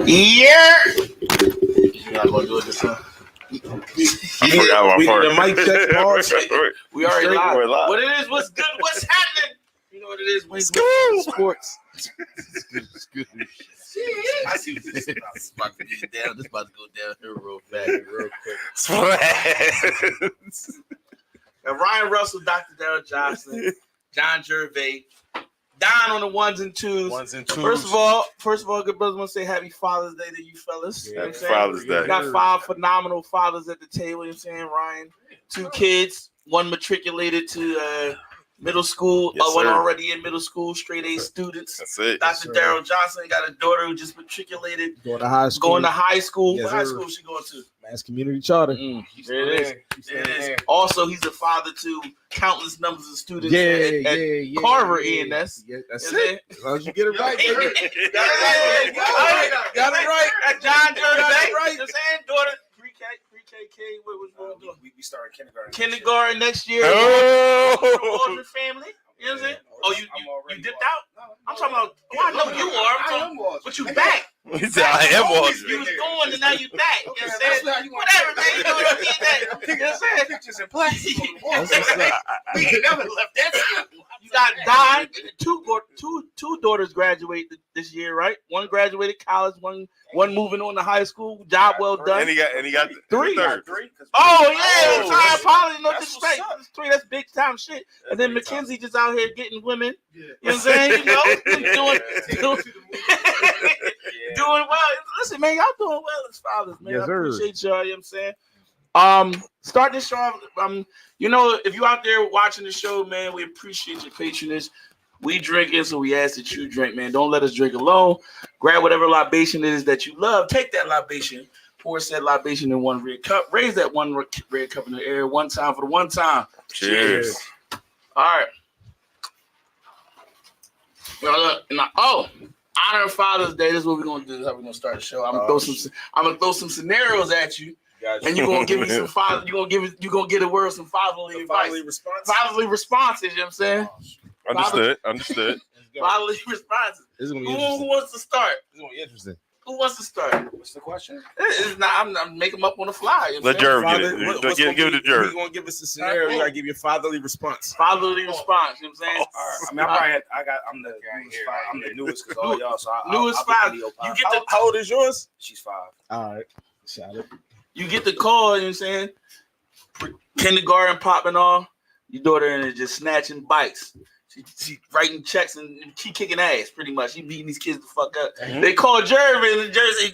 Yeah. You're not gonna do it this time. We did the mic check. Pause. We already live. What it is? What's good? What's happening? You know what it is? Sports. It's good. I see what this is about to get down. This about to go down here real fast, real quick. And Ryan Russell, Dr. Daryl Johnson, John Gervais, Don on the ones and twos. First of all, good brothers, want to say Happy Father's Day to you fellas. Yeah, Happy Father's Day. We got 5 phenomenal fathers at the table. You know what I'm saying, Ryan? 2 kids, one matriculated to middle school, one already in middle school, straight A students. That's it. Dr. Daryl Johnson got a daughter who just matriculated. Going to high school. What high school is she going to? Mass Community Charter. There it is. Also, he's a father to countless numbers of students at Carver E&S. Yeah, that's it. As long as you get it right. Got it right. At John Gervais. Right. You know what I'm saying? Daughter, pre-K, what was going on? We started kindergarten. Kindergarten next year. Orphan family. You know what I'm saying? Oh, you dipped out? I'm talking about, I know you are. But you back. He said, I am Walter. You was going and now you back. You know what I'm saying? Whatever, man. You know what I mean? You know what I'm saying? Pictures in plastic. We ain't never left that shit. You got Don. Two daughters graduated this year, right? One graduated college, one moving on to high school. Job well done. And he got 3. Third. Oh yeah, sorry, apology, no disrespect. That's 3. That's big time shit. And then Mackenzie just out here getting women. You know what I'm saying? You know, doing well. Listen, man, y'all doing well as fathers, man. Yes, I appreciate y'all. You know what I'm saying? Start this show off. You know, if you out there watching the show, man, we appreciate your patronage. We drinking, so we ask that you drink, man. Don't let us drink alone. Grab whatever libation it is that you love. Take that libation. Pour said libation in one red cup. Raise that one red cup in the air one time for the one time. Cheers. All right. Honor of Father's Day. This is what we're gonna do. This is how we're gonna start the show. I'm gonna throw some scenarios at you. And you're gonna give me some father. You're gonna get a word some fatherly advice. Fatherly responses. You know what I'm saying? Understood. Fatherly responses. This is gonna be Who interesting. wants to start? This is gonna be interesting. Who wants to start? What's the question? It's not. I'm making them up on the fly. You know Let Jerv get it. Give it to Jerv. You're gonna give us a scenario. You gotta give your fatherly response. Fatherly response. You know what I'm saying? I mean, I'm the newest because all y'all. So newest father. You get the. How old is yours? She's 5. All right. Shout it. You get the call. You know what I'm saying? Kindergarten popping off. Your daughter in is just snatching bikes. She writing checks and she kicking ass pretty much. She beating these kids the fuck up. Mm-hmm. They call Gervais and Jersey,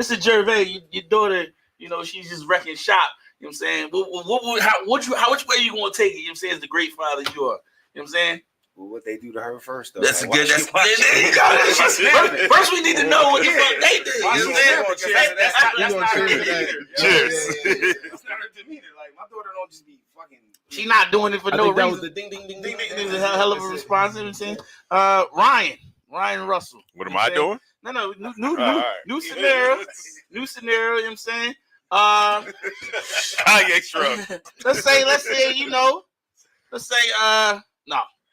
Mr. Gervais, your daughter, you know, she's just wrecking shop. You know what I'm saying? Which way you gonna take it? You know what I'm saying? As the great father you are. You know what I'm saying? Well, what they do to her first, though. That's good. First, we need to know what the fuck they did. You know what I'm saying? That's not her demeanor. Cheers. That's not her demeanor. Like, my daughter don't just be fucking. She not doing it for no reason. That was the ding, ding, ding, ding, ding. It's a hell of a response. You know what I'm saying? Ryan Russell. What am I doing? No, new scenario. New scenario, you know what I'm saying? Let's say, you know, let's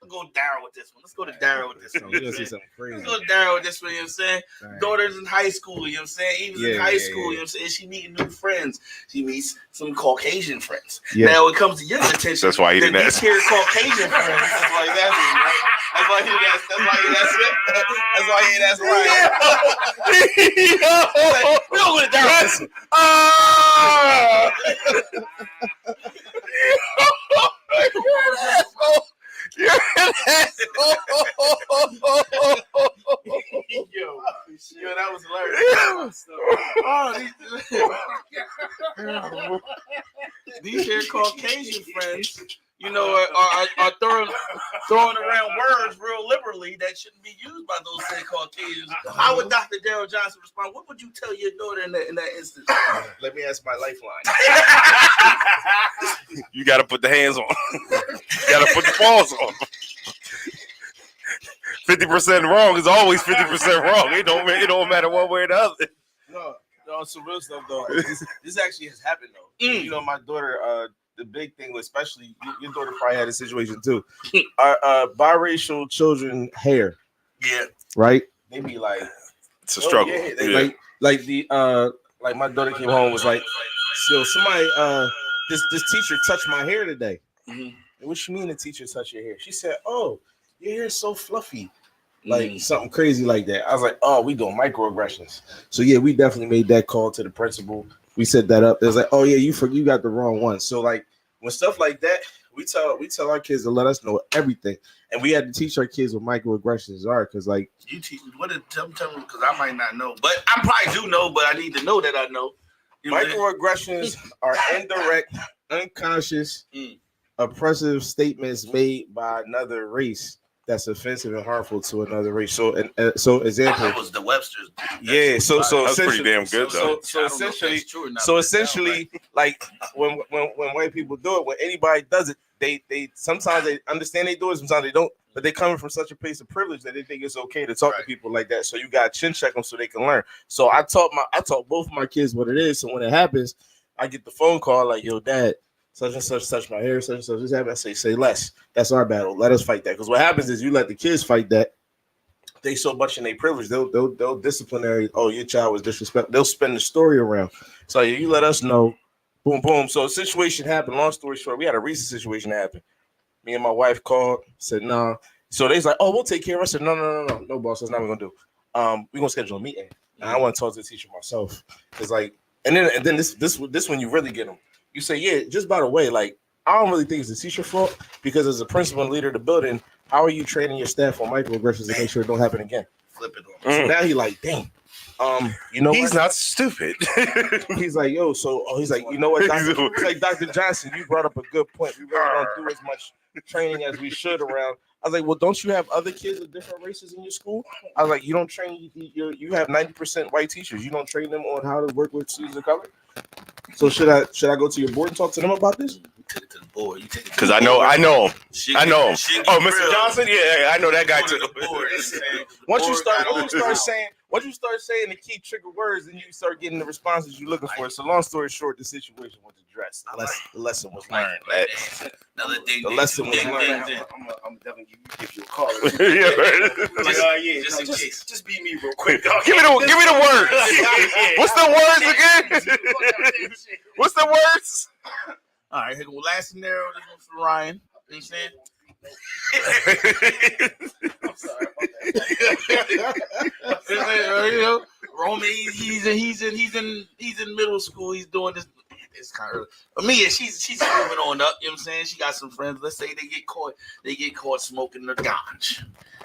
go Daryl with this one. Let's go to Daryl with this one. We're gonna see something crazy. Let's go to Daryl with this one, you know what I'm saying? Right. Daughter's in high school, you know what I'm saying? Eva's in high school, you know what I'm saying? She meeting new friends. She meets some Caucasian friends. Yeah. Now it comes to your attention. That's why he didn't ask. These here Caucasian friends. That's why he ain't asked right. We don't go to Daryl. You're an asshole. Yo, that was hilarious. These here Caucasian friends, you know, are throwing around words real liberally that shouldn't be used by those same Caucasians. How would Dr. Daryl Johnson respond? What would you tell your daughter in that instance? Let me ask my lifeline. You got to put the hands on. You got to put the paws on. 50% wrong is always 50% wrong. It don't matter one way or the other. No, some real stuff though. This actually has happened though. You know, my daughter. The big thing, especially your daughter, probably had a situation too. Our biracial children hair. Yeah. Right. They be like, it's a struggle. Yeah, they, like my daughter came home was like, so somebody this teacher touched my hair today. Mm-hmm. What you mean the teacher touched your hair? She said, "Oh, your hair is so fluffy." Like something crazy like that. I was like, "Oh, we doing microaggressions." So yeah, we definitely made that call to the principal. We set that up. It was like, "Oh yeah, you got the wrong one." So like when stuff like that, we tell our kids to let us know everything, and we had to teach our kids what microaggressions are, because like you teach what did tell me because I might not know, but I probably do know, but I need to know that I know. Microaggressions are indirect, unconscious, oppressive statements made by another race that's offensive and harmful to another race. So, example. That was the Webster's. Yeah. So that's pretty damn good though. So essentially, like when white people do it, when anybody does it, they sometimes they understand they do it, sometimes they don't. But they coming from such a place of privilege that they think it's okay to talk to people like that. So you got to chin check them so they can learn. So I taught both my kids what it is. So when it happens, I get the phone call like, "Yo, Dad, such and such touched my hair, such and such this happened." I say less. That's our battle. Let us fight that. Because what happens is you let the kids fight that. They so much in their privilege, they'll disciplinary. Oh, your child was disrespectful. They'll spin the story around. So you let us know. Boom, boom. So a situation happened. Long story short, we had a recent situation happen. Me and my wife called, said, "Nah." So they's like, "Oh, we'll take care of it." I said, No, boss, that's not what we're gonna do. We're gonna schedule a meeting. And I want to talk to the teacher myself. It's like, and then this when you really get them. You say, "Yeah, just by the way, like, I don't really think it's the teacher's fault, because as a principal and leader of the building, how are you training your staff on microaggressions to make sure it don't happen again?" Flip it on. So now he like, "Dang. You know he's what? not stupid." He's like, "Yo, so he's like, you know what, Doctor?" He's like, "Dr. Johnson, you brought up a good point. We really don't do as much training as we should around." I was like, "Well, don't you have other kids of different races in your school?" I was like, "You don't train. You have 90% white teachers. You don't train them on how to work with students of color." So should I go to your board and talk to them about this? Take it to the board. Because I know him. I know him. Oh, Mr. Johnson, yeah, I know that guy too. Once you start saying the key trigger words, and you start getting the responses you're looking for. So long story short, the situation was addressed. The lesson was learned. The lesson was learned. I'm definitely give you a call. Just in case. Just beat me real quick. Give me the words. What's the words again? What's the words? All right, here go last scenario. This one's for Ryan. You know what I'm saying? I'm sorry. You know, Roman, he's in middle school. He's doing this. It's kind of early. But Mia, she's moving on up. You know what I'm saying? She got some friends. Let's say they get caught smoking the ganj.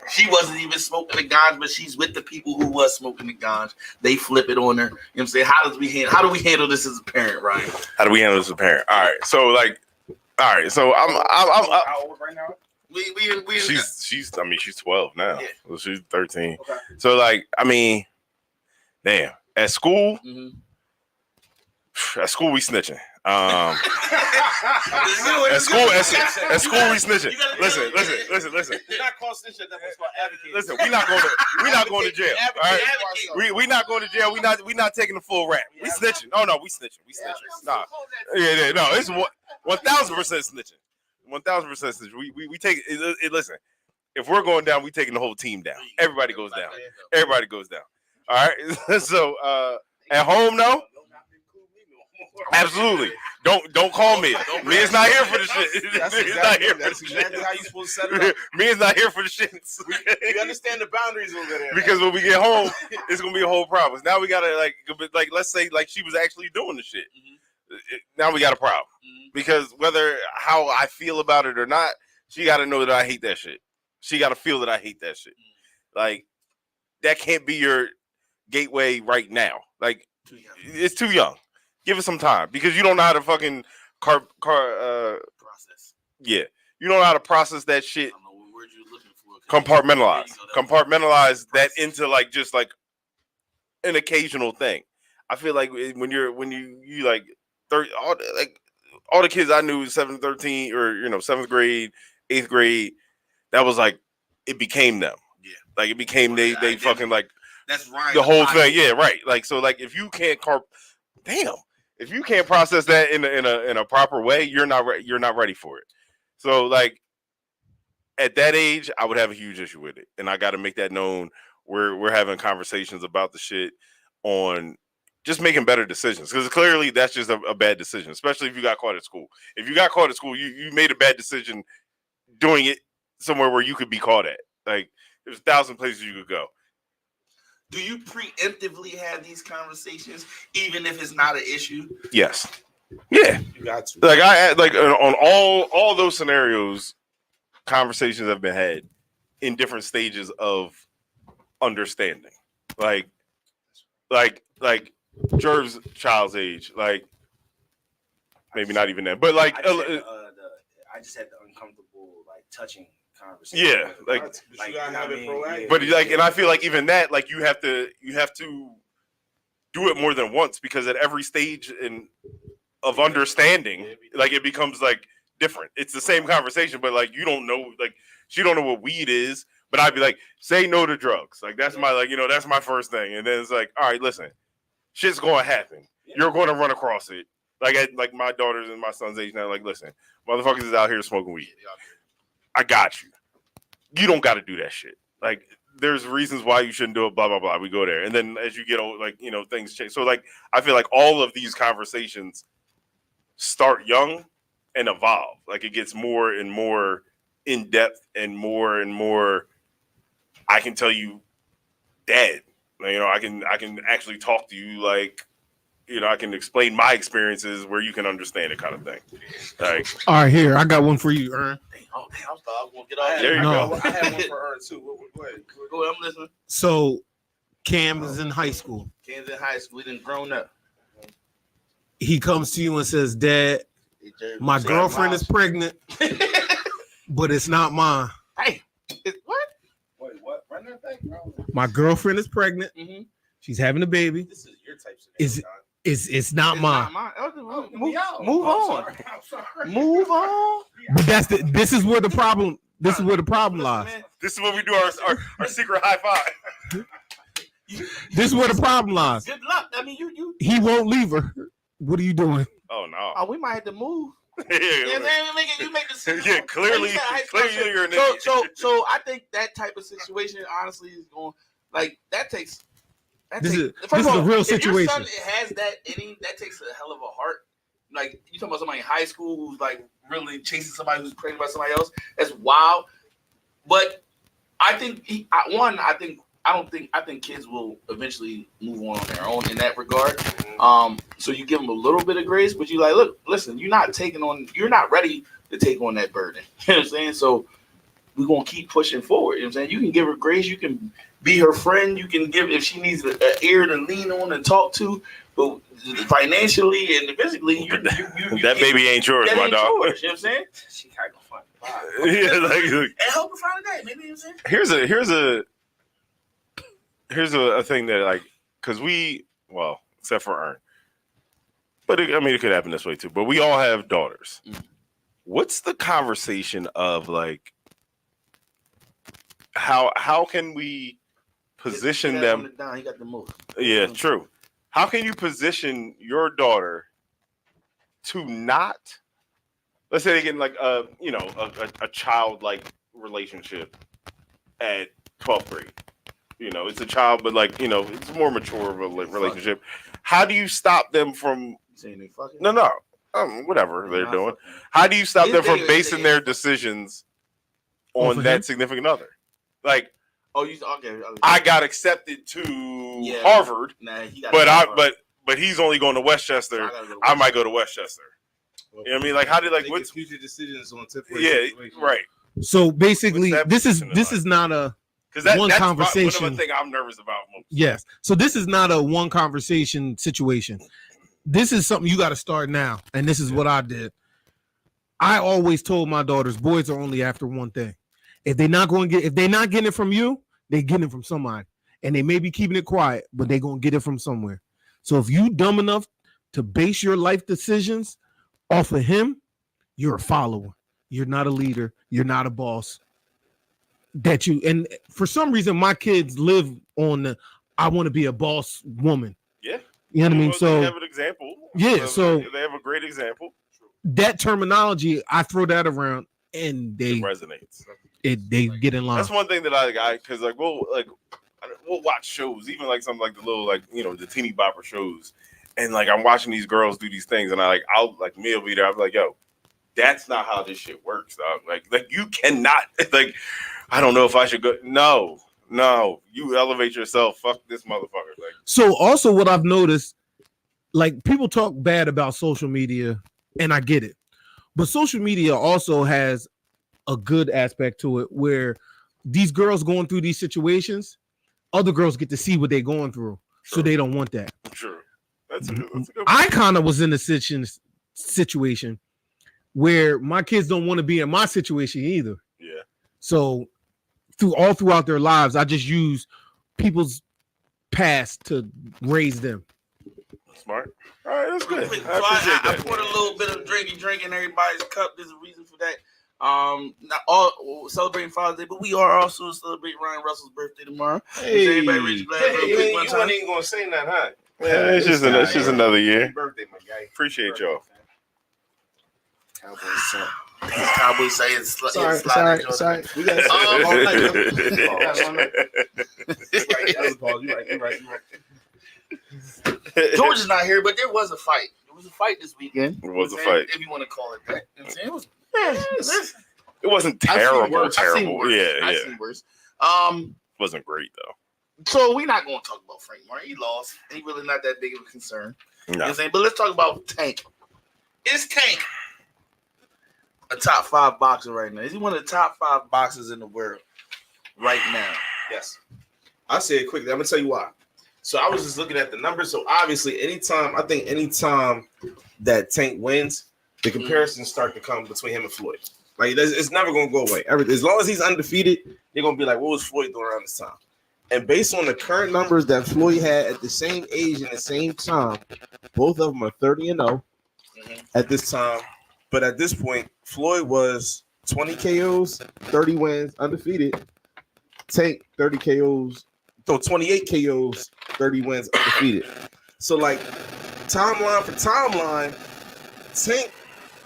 She wasn't even smoking the ganj, but she's with the people who was smoking the ganj. They flip it on her. You know what I'm saying? How do we handle this as a parent, Ryan? How do we handle this as a parent? All right. So I'm how old right now? She's 12 now. Yeah. Well, she's 13. Okay. So damn. At school, we snitching. At school we snitching. Listen. You're not called snitch at that point. It's called advocate. Listen, we're not going to jail. All right? We not going to jail. We not taking the full rap. We snitching. Oh no, we snitching. Nah. Yeah, no, it's 1,000% snitching. 1,000% snitching. We take it. Listen, if we're going down, we taking the whole team down. Everybody goes down. All right. So at home though. Absolutely. Don't call me. Mia's not here for the shit. That's exactly how you supposed to set it up. Mia's not here for the shits. You understand the boundaries over there. Because when we get home, it's gonna be a whole problem. Now we gotta like let's say like she was actually doing the shit. Now we got a problem. Because whether how I feel about it or not, she gotta know that I hate that shit. She gotta feel that I hate that shit. Like that can't be your gateway right now. Like it's too young. Give it some time because you don't know how to fucking process. Yeah, you don't know how to process that shit. I don't know what word you're looking for. Compartmentalize that into like just like an occasional thing. I feel like when you like 30, all the kids I knew 7th, 13 or 7th grade, 8th grade, that was like it became them. Yeah, like it became they fucking like that's right. The whole thing. Yeah, right. Like so like if you can't if you can't process that in a proper way, you're not ready for it. So like at that age, I would have a huge issue with it, and I got to make that known. We're having conversations about the shit on just making better decisions, because clearly that's just a bad decision, especially if you got caught at school. If you got caught at school, you made a bad decision doing it somewhere where you could be caught at. Like, there's 1,000 places you could go. Do you preemptively have these conversations, even if it's not an issue? Yes. Yeah. You got to. Like on all those scenarios, conversations have been had in different stages of understanding. Like Jerv's child's age, like maybe not even that, but like I just had the uncomfortable, like, touching conversation. Yeah, like you gotta have it proactive. But like, and I feel like even that, like, you have to do it more than once, because at every stage of understanding, like, it becomes like different. It's the same conversation, but like, you don't know, like, she don't know what weed is, but I'd be like, say no to drugs. Like, that's my, like, that's my first thing. And then it's like, all right, listen, shit's going to happen. You're going to run across it. Like my daughters and my son's age now, like, listen, motherfuckers is out here smoking weed. I got you. You don't got to do that shit. Like, there's reasons why you shouldn't do it, blah, blah, blah. We go there. And then as you get old, like, things change. So, like, I feel like all of these conversations start young and evolve. Like, it gets more and more in depth and more, I can tell you, Dad, I can actually talk to you, like, I can explain my experiences where you can understand it, kind of thing. Like, all right, here, I got one for you, Ern. Oh, damn, I'm going to get off. There you go. I had one for Ern too. Go ahead. Go ahead, I'm listening. So, Cam is in high school. Cam's in high school. We done grown up. He comes to you and says, Dad, my girlfriend is pregnant, but it's not mine. Hey, what? Wait, what? Run that thing, bro. My girlfriend is pregnant. Mm-hmm. She's having a baby. This is your type of Is it's not mine. Move on. Move on. But this is where the problem. This is where the problem lies. this is when we do our secret high five. This is where the problem lies. Good luck. I mean, you. He won't leave her. What are you doing? Oh no. Oh, we might have to move. Yeah, You make the yeah, clearly you're an idiot. So I think that type of situation, honestly, is going, like, that takes. This is a real situation. If your son has that inning, that takes a hell of a heart. Like, you talking about somebody in high school who's like really chasing somebody who's pregnant by somebody else. That's wild. But I think I think kids will eventually move on their own in that regard. So you give them a little bit of grace, but you like, look, listen, you're not ready to take on that burden. You know what I'm saying? So we're gonna keep pushing forward. You know what I'm saying? You can give her grace, you can be her friend, you can give, if she needs an ear to lean on and talk to, but financially and physically, you that baby ain't yours, my dog. You know what I'm saying? She gotta go find a yeah, and help her find a day. Maybe, you know what I'm saying? Here's a thing that, like, because except for Ern, but it could happen this way too. But we all have daughters. What's the conversation of, like, how can we position them? He got the move. Yeah, true. How can you position your daughter to not, let's say they get like a childlike relationship at 12th grade? It's a child, but like, it's more mature of a relationship. How do you stop them from saying they fucking? No, whatever they're doing. How do you stop them from basing their decisions on that significant other? Like, I got accepted to Harvard, but he's only going to Westchester. I might go to Westchester. You know what I mean? Like, how did, like, what's future decisions on typical situations? Right. So basically, this is not a one conversation. One thing I'm nervous about most. Yes. So this is not a one conversation situation. This is something you got to start now, and this is what I did. I always told my daughters, boys are only after one thing. If they're not getting it from you, they getting it from somebody, and they may be keeping it quiet, but they're gonna get it from somewhere. So if you dumb enough to base your life decisions off of him, you're a follower. You're not a leader. You're not a boss. And for some reason, my kids live on I want to be a boss woman. Yeah. You know what I mean? So they have an example. Yeah. So they have a great example. That terminology, I throw that around, and it resonates. they get in line. That's one thing that I because we'll watch shows, even like something like the little the teeny bopper shows, and like I'm watching these girls do these things, and I'll Mia will be there. I'm like, yo, that's not how this shit works, dog. Like you cannot I don't know if I should go. No, you elevate yourself. Fuck this motherfucker. So also what I've noticed, like people talk bad about social media, and I get it, but social media also has a good aspect to it where these girls going through these situations, other girls get to see what they're going through, so they don't want that. Sure, that's a good point. I kind of was in a situation where my kids don't want to be in my situation either. Yeah. So throughout their lives, I just use people's past to raise them. Smart. All right, that's good. I poured a little bit of drink in everybody's cup. There's a reason for that. Not all celebrating Father's Day, but we are also celebrating Ryan Russell's birthday tomorrow. Hey, everybody reach a glass you weren't even gonna say that, huh? Yeah, it's just another year. Happy birthday, my guy. Appreciate y'all. Cowboys say it's Sorry. We got You're right. George is not here, but there was a fight. There was a fight this weekend. It was a fight. If you want to call it that. You know what I'm saying? It wasn't terrible. I've seen worse. Yeah. I've seen worse. Wasn't great though. So we're not going to talk about Frank Martin. He lost. He really not that big of a concern. You know what I'm saying? But let's talk about Tank. Is Tank a top 5 boxer right now? Is he one of the top 5 boxers in the world right now? Yes. I'll say it quickly. I'm gonna tell you why. So I was just looking at the numbers. So obviously, anytime that Tank wins, the comparisons start to come between him and Floyd. Like it's never gonna go away. As long as he's undefeated, they're gonna be like, what was Floyd doing around this time? And based on the current numbers that Floyd had at the same age and the same time, both of them are 30-0 at this time. But at this point, Floyd was 20 KOs, 30 wins, undefeated. Tank 30 KOs, so 28 KOs, 30 wins, undefeated. So like timeline for timeline, Tank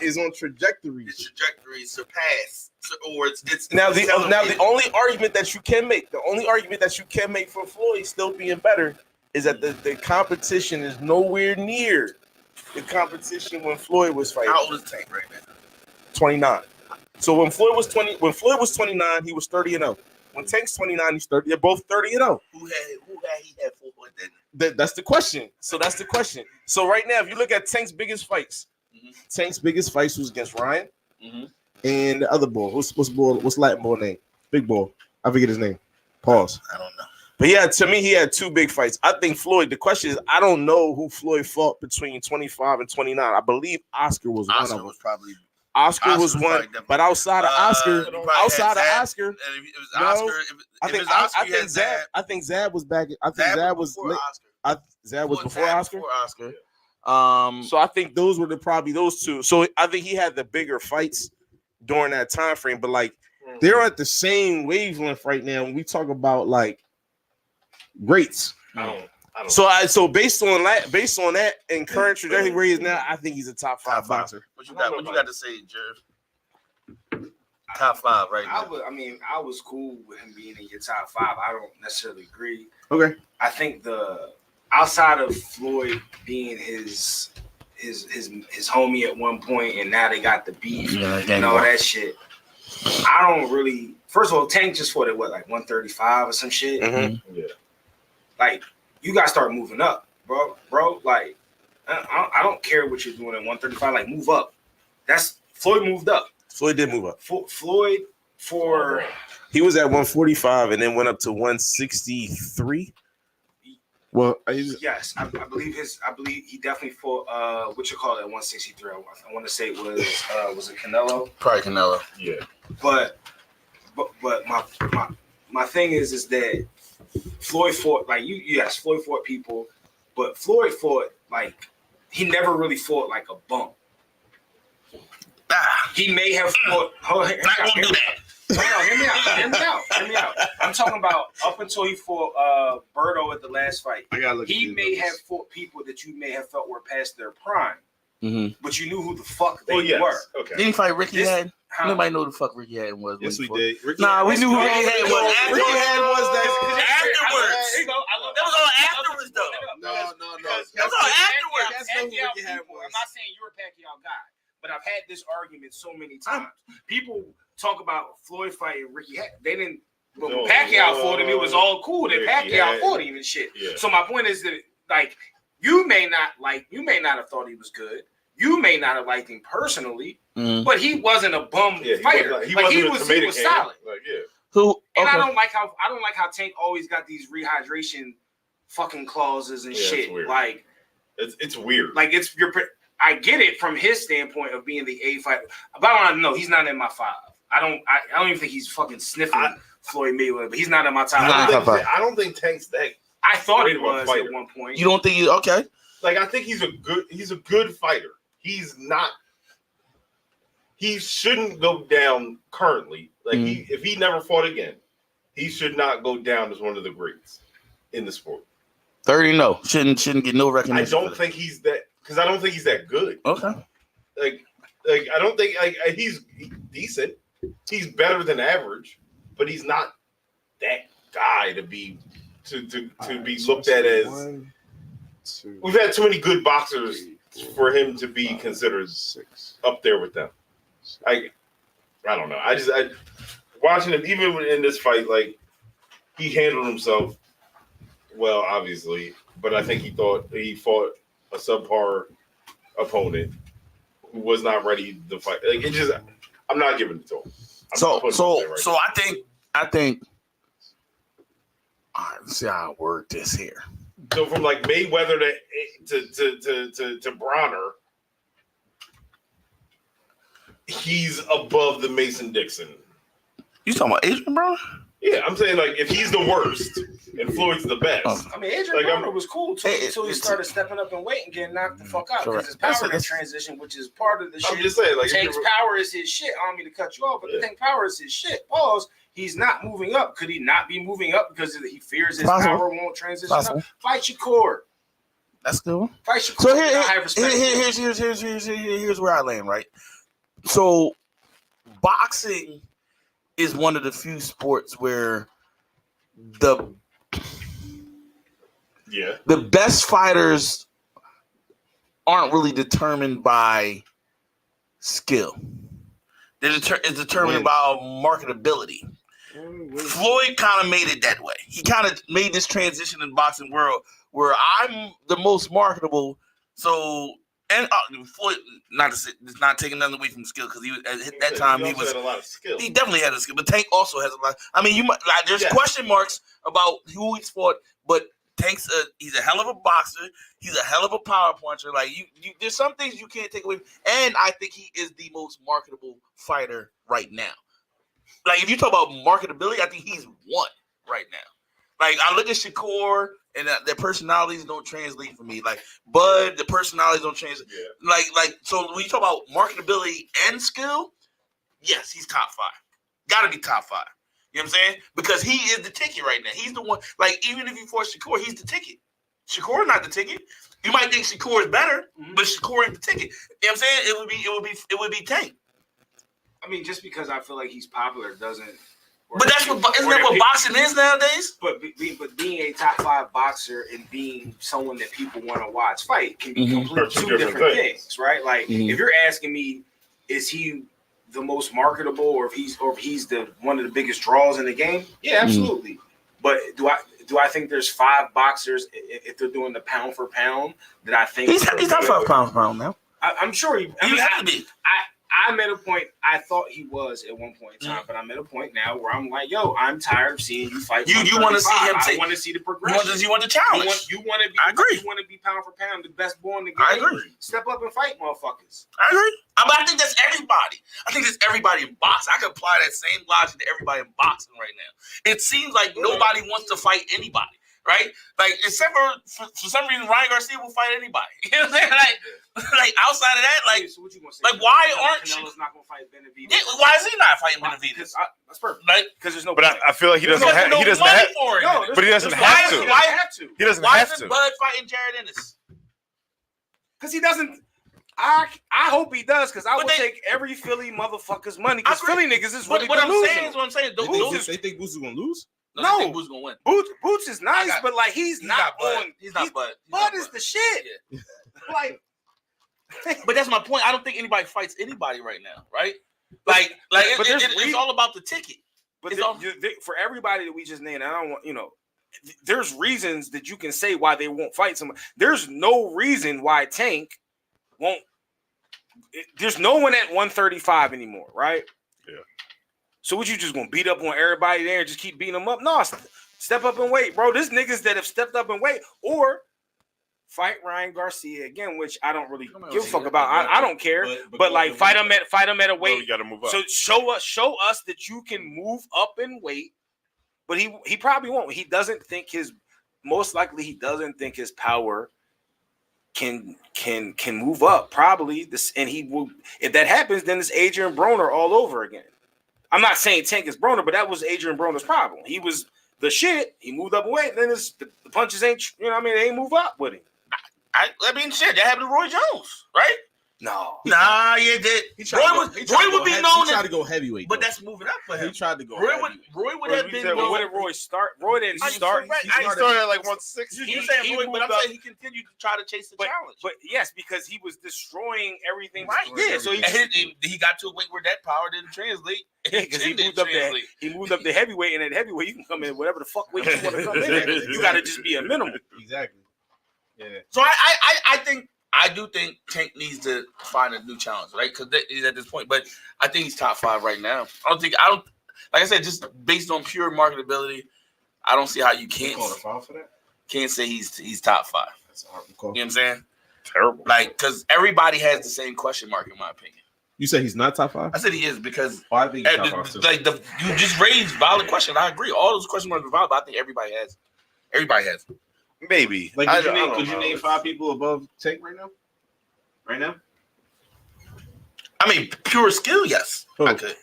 is on trajectory. His trajectory surpassed, or it's Now the only argument that you can make, for Floyd still being better is that the competition is nowhere near the competition when Floyd was fighting. How old is Tank right now? 29. So when Floyd was 29, he was 30-0. When Tank's 29, he's 30. They're both 30-0. Who had he had 4 points then? That's the question. So that's the question. So right now, if you look at Tank's biggest fights, Tank's biggest fights was against Ryan and the other boy. What's Latin boy name? Big boy. I forget his name. Pause. I don't know. But yeah, to me, he had 2 big fights. I think Floyd. The question is, I don't know who Floyd fought between 25 and 29. I believe Oscar was one of them. Oscar was one, but outside of Oscar, Oscar, I think Zab was back. I think Zab was before Oscar. Zab was before Oscar. So I think those were probably those 2. So I think he had the bigger fights during that time frame. But like they're at the same wavelength right now when we talk about like greats. So based on that and current trajectory where he is now, I think he's a top 5 boxer. What you got to say, Jerv? Top 5 right now. I was cool with him being in your top 5. I don't necessarily agree. Okay. I think outside of Floyd being his homie at one point, and now they got the beef and all that shit. I don't really. First of all, Tank just fought at what, like 135 or some shit. Yeah. Like, you gotta start moving up, bro. Like, I don't care what you're doing at 135. Like, move up. Floyd moved up. Floyd did move up. Floyd he was at 145 and then went up to 163. Well, yes, I believe he definitely fought at 163. I want to say it was it Canelo? Probably Canelo. Yeah. But my thing is that Floyd fought Floyd fought people, but Floyd fought like he never really fought like a bump. He may have fought. Not gonna do that. No, hear me out. I'm talking about up until he fought Berto at the last fight. He may have fought people that you may have felt were past their prime. but you knew who the fuck they yes. were. Okay. Didn't he fight Ricky Hatton? Nobody know who the fuck Ricky Hatton was. Yes, we did. Nah, we knew who Ricky Hatton was. Ricky Hatton was that. Afterwards. That was all afterwards, though. No. That was all afterwards. I'm not saying you're a Pacquiao guy, but I've had this argument so many times. People talk about Floyd fighting Ricky Hatton. They didn't. But when Pacquiao fought him, it was all cool that Pacquiao fought him and shit. Yeah. So my point is that, like, you may not have thought he was good. You may not have liked him personally, but he wasn't a bum fighter. He was solid. And I don't like how Tank always got these rehydration fucking clauses and shit. Like, it's weird. Like I get it from his standpoint of being the A fighter, but I don't know. He's not in my 5. I don't even think he's fucking sniffing Floyd Mayweather, but he's not in my top. I don't think Tank's that. I thought he was at one point. You don't think he's okay? Like, I think he's a good fighter. He's not. He shouldn't go down currently. Like if he never fought again, he should not go down as one of the greats in the sport. 30, shouldn't get no recognition. I don't think he's that, because I don't think he's that good. Okay. Like I don't think he's decent. He's better than average, but he's not that guy to be looked at as. We've had too many good boxers for him to be considered up there with them. I don't know. I watching him, even in this fight, like, he handled himself well, obviously, but I think he thought he fought a subpar opponent who was not ready to fight. Like, it just, I'm not giving it to him. So I think. All right, let's see how I word this here. So from like Mayweather to Bronner, he's above the Mason Dixon. You talking about Adrian Broner? Yeah, I'm saying, like, if he's the worst and Floyd's the best. I mean, Adrian Broner was cool until he started stepping up in weight and getting knocked the fuck out because his power transition, which is part of the shit. I'm just saying, like, Tank's power is his shit. I don't mean to cut you off, but the Tank power is his shit. Pause. He's not moving up. Could he not be moving up because he fears his power won't transition up? Fight Shakur. That's good. Fight Shakur. So here's where I land, right? So boxing is one of the few sports where the best fighters aren't really determined by skill. It's determined by marketability. Floyd kind of made it that way. He kind of made this transition in the boxing world where I'm the most marketable. So, and Floyd, not taking nothing away from skill, because he was at that time he had a lot of skill. He definitely had a skill, but Tank also has a lot. I mean, there's question marks about who he's fought, but Tank's he's a hell of a boxer. He's a hell of a power puncher. Like you there's some things you can't take away. And I think he is the most marketable fighter right now. Like, if you talk about marketability, I think he's one right now. Like, I look at Shakur, and their personalities don't translate for me. Like, Bud, the personalities don't translate. Yeah. Like, so when you talk about marketability and skill, yes, he's top 5. Got to be top 5. You know what I'm saying? Because he is the ticket right now. He's the one. Like, even if you force Shakur, he's the ticket. Shakur not the ticket. You might think Shakur is better, but Shakur ain't the ticket. You know what I'm saying? It would be Tank. I mean, just because I feel like he's popular doesn't. But isn't that what boxing is nowadays? But being a top 5 boxer and being someone that people want to watch fight can be completely two different things, right? Like, if you're asking me, is he the most marketable, or if he's the one of the biggest draws in the game? Yeah, absolutely. But do I think there's 5 boxers, if they're doing the pound for pound, that I think he's not 5 pound for pound now? I'm sure he has to be. I'm at a point, I thought he was at one point in time, but I'm at a point now where I'm like, yo, I'm tired of seeing you fight. You want to see him I want to see the progression. You want the challenge. You want to be. I agree. You want to be pound for pound, the best boy in the game. I agree. Step up and fight, motherfuckers. I agree. But I think that's everybody. I think that's everybody in boxing. I could apply that same logic to everybody in boxing right now. It seems like nobody wants to fight anybody. Right? Like, except for some reason, Ryan Garcia will fight anybody. You know what I'm saying? Like outside of that, like, so what you gonna say? Like, why aren't Canelo's not gonna fight Benavidez? Yeah, why is he not fighting Benavidez? That's perfect. Like, because there's no. But I feel like he doesn't have. He doesn't have. But he doesn't have to. Why have to? He doesn't why have isn't to. Bud fighting Jared Ennis? Because he doesn't. I hope he does, because I But would they- take every Philly motherfucker's money, because I agree. Philly niggas is What, really what I'm losing. saying is what I'm saying. They Those, think Boots is gonna lose. no, No. they think Boots gonna win. Boots is nice, but like he's not Bud. on. He's not Bud. He's Bud not is Bud. the shit. Yeah. Like, But that's my point. I don't think anybody fights anybody right now, right? Like but it's all about the ticket. but It's all- for everybody that we just named, I don't want there's reasons that you can say why they won't fight someone. There's no reason why Tank won't. There's no one at 135 anymore, right? Yeah. So what, you just gonna beat up on everybody there and just keep beating them up? No, step up and wait, bro. There's niggas that have stepped up and wait, or fight Ryan Garcia again, which I don't really give a fuck about. I don't care, but like fight him at a weight. You got to move up. So show us that you can move up in weight, but he probably won't. He doesn't think most likely he doesn't think his power can move up. Probably this, and he will. If that happens, then it's Adrian Broner all over again. I'm not saying Tank is Broner, but that was Adrian Broner's problem. He was the shit. He moved up in weight. Then the punches ain't. They ain't move up with him. I mean, shit, that happened to Roy Jones, right? No. Nah, yeah, did. Roy would be known He tried as, to go heavyweight, but though. that's moving up for him. He tried to go Roy heavyweight. would have been. But what did Roy start? Roy didn't start. Right, He started at like 160. You're saying Roy, but I'm saying he continued to try to chase the challenge. But yes, because he was destroying everything. Right. Yeah. So he got to a weight where that power didn't translate. because he moved up the heavyweight, and at heavyweight you can come in whatever the fuck weight you want to come in. You got to just be a minimum. Exactly. Yeah. So I do think Tank needs to find a new challenge, right? Because he's at this point. But I think he's top 5 right now. I don't like I said, just based on pure marketability, I don't see how you can't say he's top 5. That's a hard You know what I'm saying? Terrible. Like, because everybody has the same question mark, in my opinion. You say he's not top 5? I said he is because I think he's top 5 too. you just raised valid question. I agree. All those question marks are valid, but I think everybody has. Maybe. Like, I could don't you know. name 5 people above Tank right now? Right now? I mean, pure skill, yes. Who? I could.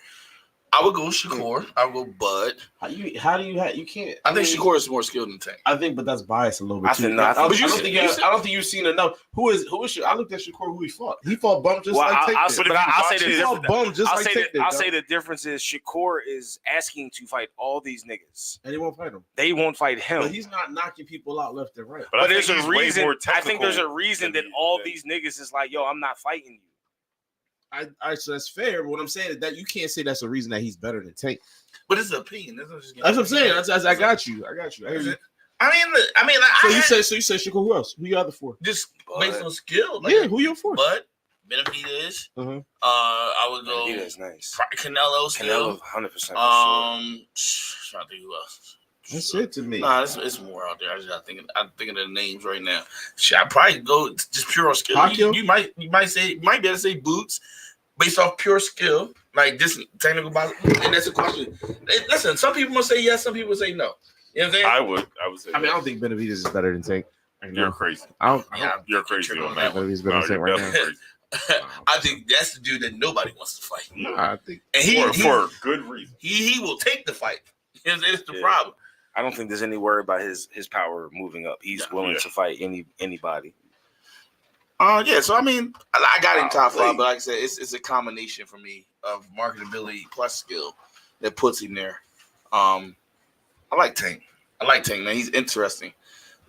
I would go Shakur. I would go Bud. You can't. I think Shakur is more skilled than Tank. I think, but that's biased a little bit. I too. think not. I But don't think you've seen enough. Who is? I looked at Shakur. Who he fought? He fought bum just like Tank. I'll did. say the He difference. fought bum just like Tank did. I'll dog. say the difference is Shakur is asking to fight all these niggas. And he won't fight him. They won't fight him. But he's not knocking people out left and right. But I there's think a he's way reason. more I think there's a technical reason that than all than- these niggas is like, yo, I'm not fighting you. So that's fair. But what I'm saying is that you can't say that's a reason that he's better than Tank. But it's an opinion. That's That's what I'm saying. I got you. I hear you. So you say Shakur. Who else? Who your other 4? just based on skill. Like, Yeah, who your 4? Bud, Benavidez. Uh-huh. I would go Yeah, that's nice. Canelo still. Canelo, 100%. Trying to think who else. That's it to me. Nah, it's more out there. I'm thinking of the names right now. Shit, I'd probably go just pure on skill. Pacquiao? You might be able to say Boots based off pure skill, like this technical box. And that's a question. Listen, some people must say yes, some people say no. You know what I'm saying? I would say. I mean, I don't think Benavidez is better than Tank. You're crazy. You're crazy tripping on on that. that Benavidez is No, better than Tank you're right now. definitely crazy. I think that's the dude that nobody wants to fight. I think. And For good reason. he will take the fight. You know what I'm saying? It's the Yeah. problem. I don't think there's any worry about his power moving up. He's willing to fight anybody. Yeah, so I mean, I got him top 5, but like I said, it's a combination for me of marketability plus skill that puts him there. I like Tank, man. He's interesting.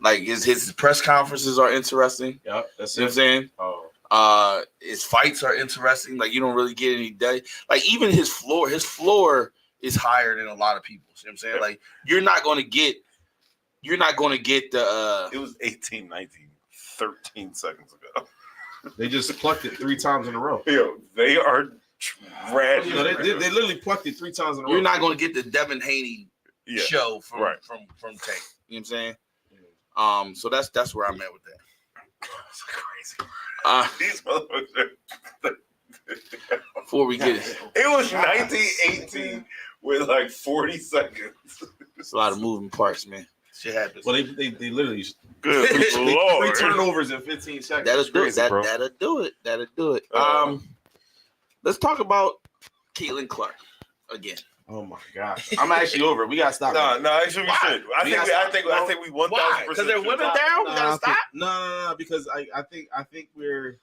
Like his press conferences are interesting. Yeah, that's You know what I'm saying? Oh. His fights are interesting. Like you don't really get any day. Like even his floor is higher than a lot of people. You know what I'm saying? Like you're not going to get the It was 18-19, 13 seconds ago. They just plucked it 3 times in a row. Yo, they are trash. You know, they literally plucked it 3 times in a row. you're not going to get the Devin Haney Yeah. show from Right. Tank. You know what I'm saying? So that's where I'm at with that. These motherfuckers. Before we get it, It was 1918 with like 40 seconds. it's a lot of moving parts, man. Shit happens. Well, they literally Good three Lord. turnovers in 15 seconds. That'll do it. crazy, bro. That'll do it. That'll do it. Uh, Let's talk about Caitlin Clark again. Oh my gosh, I'm actually over it. We gotta stop. No, actually we should. I think we 1,000%. Why? Because they're women down. We gotta stop. No, because I think we're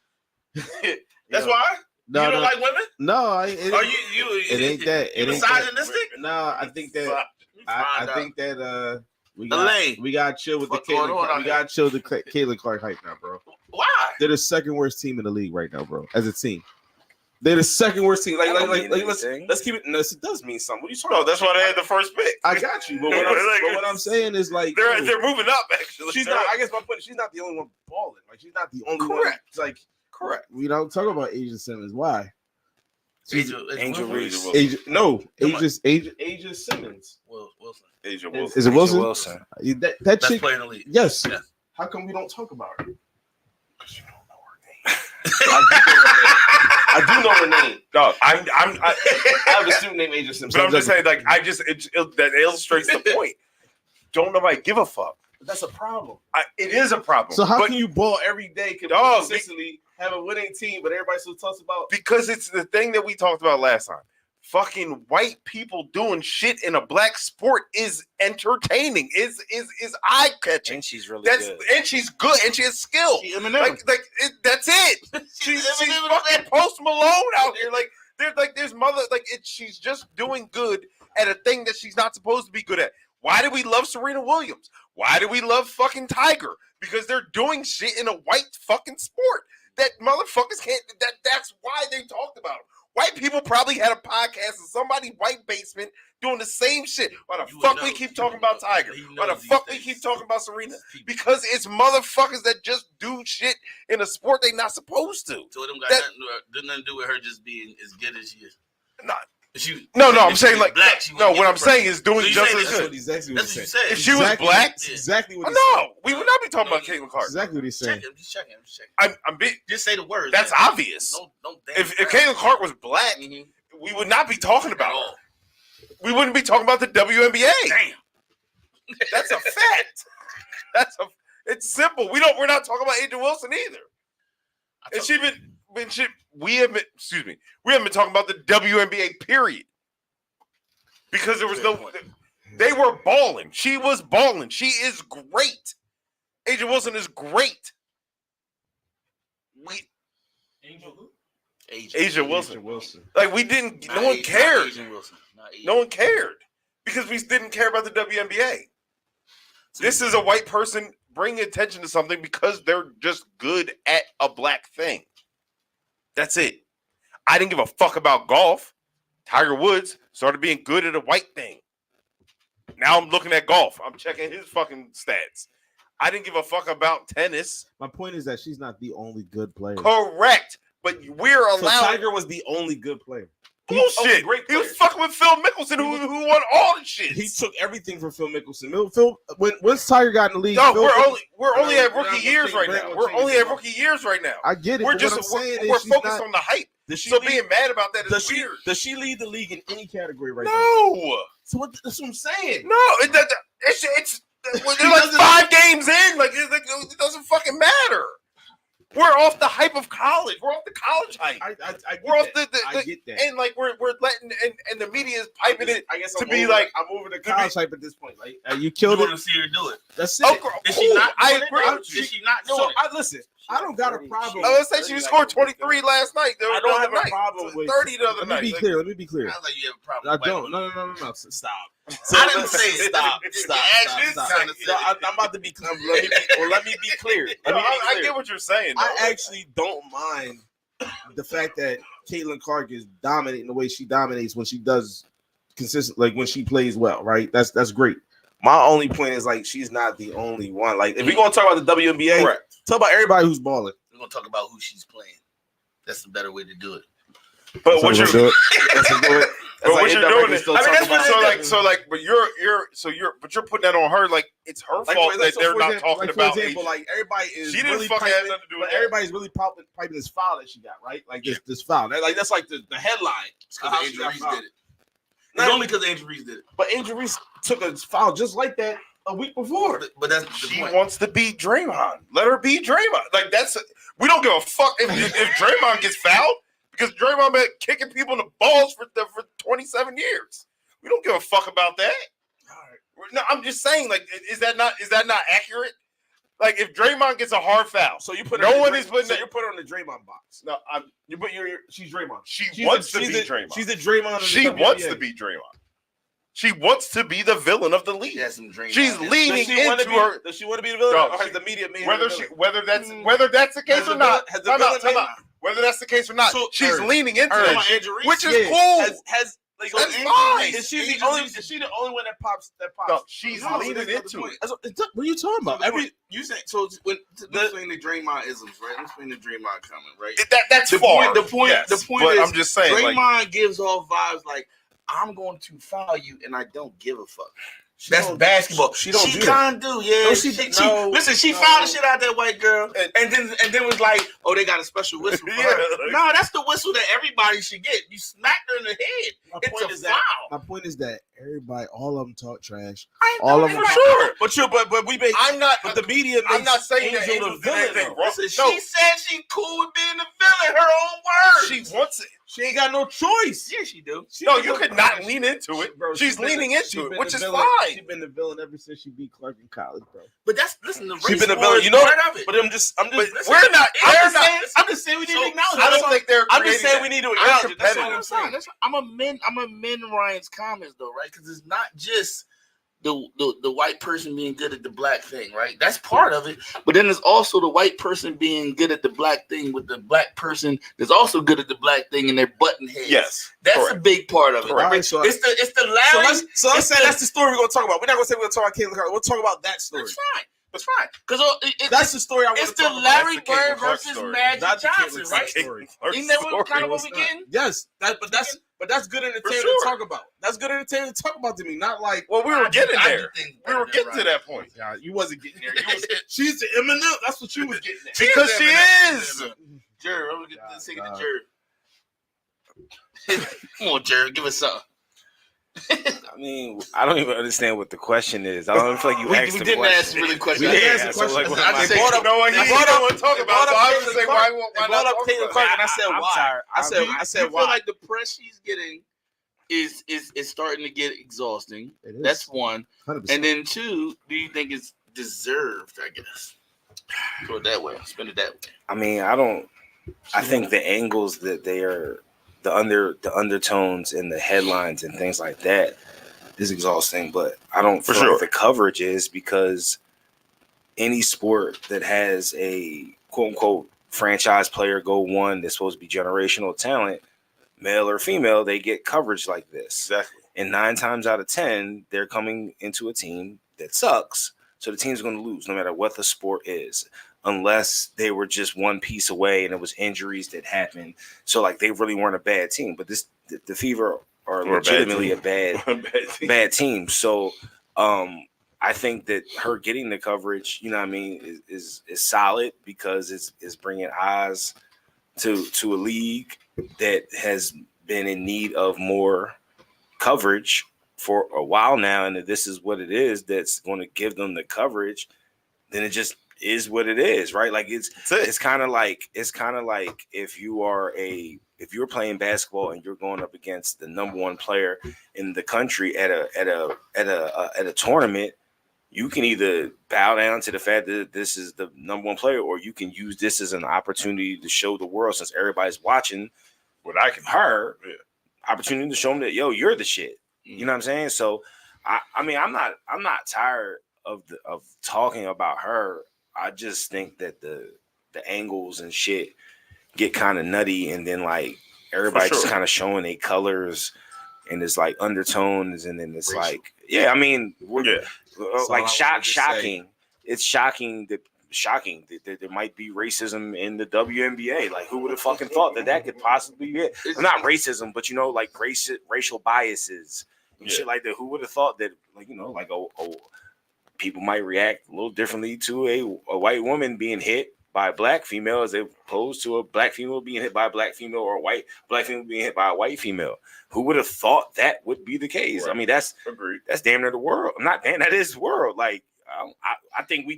That's why. No, you don't no, like women? no. Are you? It ain't that. It You ain't that. misogynistic? No, I think that. I think that. We Elaine. got chill with the What's going on Caitlin. out We here? got chill with the Caitlin Clark hype now, bro. Why? They're the second worst team in the league right now, bro. As a team, they're the second worst team. Like let's keep it. No, it does mean something. What are you talking No, about? that's why they had the first pick. I got you, but what I'm saying is like They're moving up. Actually, she's not. I guess my point is she's not the only one balling. Like she's not the only one. Correct. Like correct. we don't talk about Asia Simmons. Why? Angel Reese. Asia Simmons. Wilson. Asia Wilson. Is it Wilson? Wilson. That Best chick. player in the league. Yes. Yeah. How come we don't talk about her? Because you don't know her name. I do know her name. No, I have a student named Asia Simmons. but I'm just saying, like, that illustrates the point. Don't nobody give a fuck. That's a problem. It is a problem. So how but can you ball every day consistently, have a winning team, but everybody still talks about? because it's the thing that we talked about last time. Fucking white people doing shit in a black sport is entertaining. Is eye catching. And she's really That's good. and she's good and she has skill. She Eminem. That's it. She's fucking Post Malone out here. She's just doing good at a thing that she's not supposed to be good at. Why do we love Serena Williams? Why do we love fucking Tiger? Because they're doing shit in a white fucking sport that motherfuckers can't. That's why they talked about them. White people probably had a podcast in somebody's white basement doing the same shit. Why the fuck we keep talking about Tiger? Why the fuck we keep talking about Serena? Because it's motherfuckers that just do shit in a sport they not supposed to. So it don't got nothing to do with her just being as good as she is. No, I'm saying like black. What I'm saying is doing So you just saying as this- good. Exactly That's what you said. If she was black, That's exactly what he's no, we would not be talking about Caitlin Clark. Exactly what he's saying. I'm just checking. I'm big. Just say the words. That's man. obvious. Don't If Caitlin Clark was black, Mhm. we would not be talking about At her. all. We wouldn't be talking about the WNBA. Damn. That's a fact. It's simple. We're not talking about Angel Wilson either. We haven't been talking about the WNBA period. Because there was they were balling. She was balling. She is great. Angel Wilson is great. Asia Wilson. Like we didn't. No one cared. No one cared because we didn't care about the WNBA. This is a white person bringing attention to something because they're just good at a black thing. That's it. I didn't give a fuck about golf. Tiger Woods started being good at a white thing. Now I'm looking at golf. I'm checking his fucking stats. I didn't give a fuck about tennis. My point is that she's not the only good player. Correct. But we're So allowed. Tiger was the only good player. Bullshit. He was fucking with Phil Mickelson, who won all the shit. He took everything from Phil Mickelson. Phil, once Tiger got in the league, No, Phil, we're only at we're rookie not years gonna right take- now. we're We're gonna only take at rookie years right now. I get it. We're but just what I'm saying we're is she's focused not- on the hype. Does she So lead- being mad about that is does weird. does she lead the league in any category right now? No, So that's what I'm saying. no, it's they're like 5 games in. Like it doesn't fucking matter. We're off the hype of college. We're off the college hype. I get We're off that. the I get that. and like we're letting and the media is piping it. I guess to I'm be over, like- I'm over the college hype at this point. Like you You killed want it. to see her do it. That's it. Oh, Is she cool. not? I doing it, agree though? with you. Is she not doing So it? listen. I don't got a problem. I was saying she scored 23 last night. I don't have a problem with 30 the other Let night. me be Like, clear. Let me be clear. Sounds like you have a problem. I with white don't. women. No. Stop. I didn't say it. Stop. Actually, I'm about to be. Let me be clear. Let me be I clear. get what you're saying. I though. actually don't mind the fact that Caitlin Clark is dominating the way she dominates when she does consistent, like when she plays well, right? That's great. My only point is like she's not the only one. Like if we're gonna talk about the WNBA, Correct. talk about everybody who's balling. we're gonna talk about who she's playing. That's the better way to do it. But what you're doing? But what you're doing is, still I mean, that's talking what about- but you're putting that on her. Like it's her fault that they're not talking about. For example, like everybody is She didn't really fucking have piping, nothing to do but with that. everybody's really piping this foul that she got, right? Like this foul. That's like the headline. It's How because she Angel got Reese fouled. did it. It's only because Angel Reese did it. But Angel Reese took a foul just like that a week before. But that's the She point. wants to beat Draymond. Let her beat Draymond. Like we don't give a fuck if Draymond gets fouled because Draymond been kicking people in the balls for 27 years. We don't give a fuck about that. No, I'm just saying, like, is that not accurate? Like if Draymond gets a hard foul, so you put no one is putting. So you put her on the Draymond box. No, you put she's Draymond. She wants to be Draymond. She's the Draymond. She wants to be Draymond. She wants to be the villain of the league. She's leaning into her. Does she want to be the villain, or has the media made her the villain? Whether that's the case or not? Whether that's the case or not, she's leaning into it, which is cool. That's fine. Is she the only one that pops? No, she's leaning into it. What are you talking about? You say so when explain the Draymond isms, right? Let's explain the Draymond comment, right? That's the far. The point is, I'm just saying, Draymond gives off vibes like I'm going to foul you, and I don't give a fuck. That's basketball. She can't do, yeah. Listen, she fouled the shit out that white girl, and then was like, "Oh, they got a special whistle for her." No, that's the whistle that everybody should get. You smacked her in the head. It's a foul. My point is that everybody, all of them talk trash. All of them, sure. But we make. I'm not. But the media. I'm not saying that Angel the villain. She said she cool with being the villain. Her own words. She wants it. She ain't got no choice. Yeah, she do. No, you could not lean into it. Bro, she's leaning into it, which is fine. She's been the villain ever since she beat Clark in college, bro. But that's listen. The she's been the villain. You know part of it. But I'm just. We're not. I'm just saying we need to acknowledge. I don't think they're. I'm just saying we need to acknowledge it. That's all I'm saying. I'm a men Ryan's comments though, right? Because it's not just the white person being good at the black thing, right? That's part of it. But then there's also the white person being good at the black thing with the black person that's also good at the black thing and they're button heads. Yes, that's a big part of it. Right? So it's the Larry. So let's say that's the story we're gonna talk about. We're not gonna say we're gonna talk about Caitlin Clark. We'll talk about that story. That's fine. Because that's the story I want to talk about. It's the Larry Bird versus Magic Johnson, right? Isn't that what kind of what we getting? Yes, but that's good entertainment to talk about. That's good entertainment to talk about to me. Not like, well, we were getting there. We were getting to that point. Yeah, you wasn't getting there. She's the Eminem. That's what you was getting at. Because she is. Jared, I'm gonna get second to Jared. Come on, Jared, give us something. I mean, I don't even understand what the question is. I don't feel like you asked the question. We didn't ask really the question. We didn't ask the question. I brought up Caitlin Clark, and I said why. I said why. I feel like the press she's getting is starting to get exhausting. That's one. 100%. And then two, do you think it's deserved? I guess. Go it that way. Spin it that way. I mean, I think the angles that they are. The undertones and the headlines and things like that is exhausting, but I don't feel like the coverage is, because any sport that has a quote unquote franchise player go one that's supposed to be generational talent, male or female, they get coverage like this. Exactly. And 9 times out of 10, they're coming into a team that sucks. So the team's going to lose no matter what the sport is, unless they were just one piece away and it was injuries that happened. So like they really weren't a bad team, but the Fever are legitimately a bad team. So I think that her getting the coverage, you know what I mean, is solid, because it's bringing eyes to a league that has been in need of more coverage for a while now, and if this is what it is that's going to give them the coverage, then it just is what it is, right? Like it's kind of like if you're playing basketball and you're going up against the number one player in the country at a tournament, you can either bow down to the fact that this is the number one player, or you can use this as an opportunity to show the world, since everybody's watching opportunity to show them that, yo, you're the shit. You know what I'm saying? So I mean, I'm not tired of talking about her. I just think that the angles and shit get kind of nutty, and then like everybody just kind of showing their colors, and it's like undertones, and then it's like, yeah, I mean, like shocking. It's shocking that there might be racism in the WNBA. Like, who would have fucking thought that could possibly be it? Not racism, but you know, like racial biases and shit like that. Who would have thought that, like, you know, like people might react a little differently to a white woman being hit by a black female as opposed to a black female being hit by a black female, or a black female being hit by a white female. Who would have thought that would be the case? Right. I mean, that's damn near the world. That is the world. Like, I think we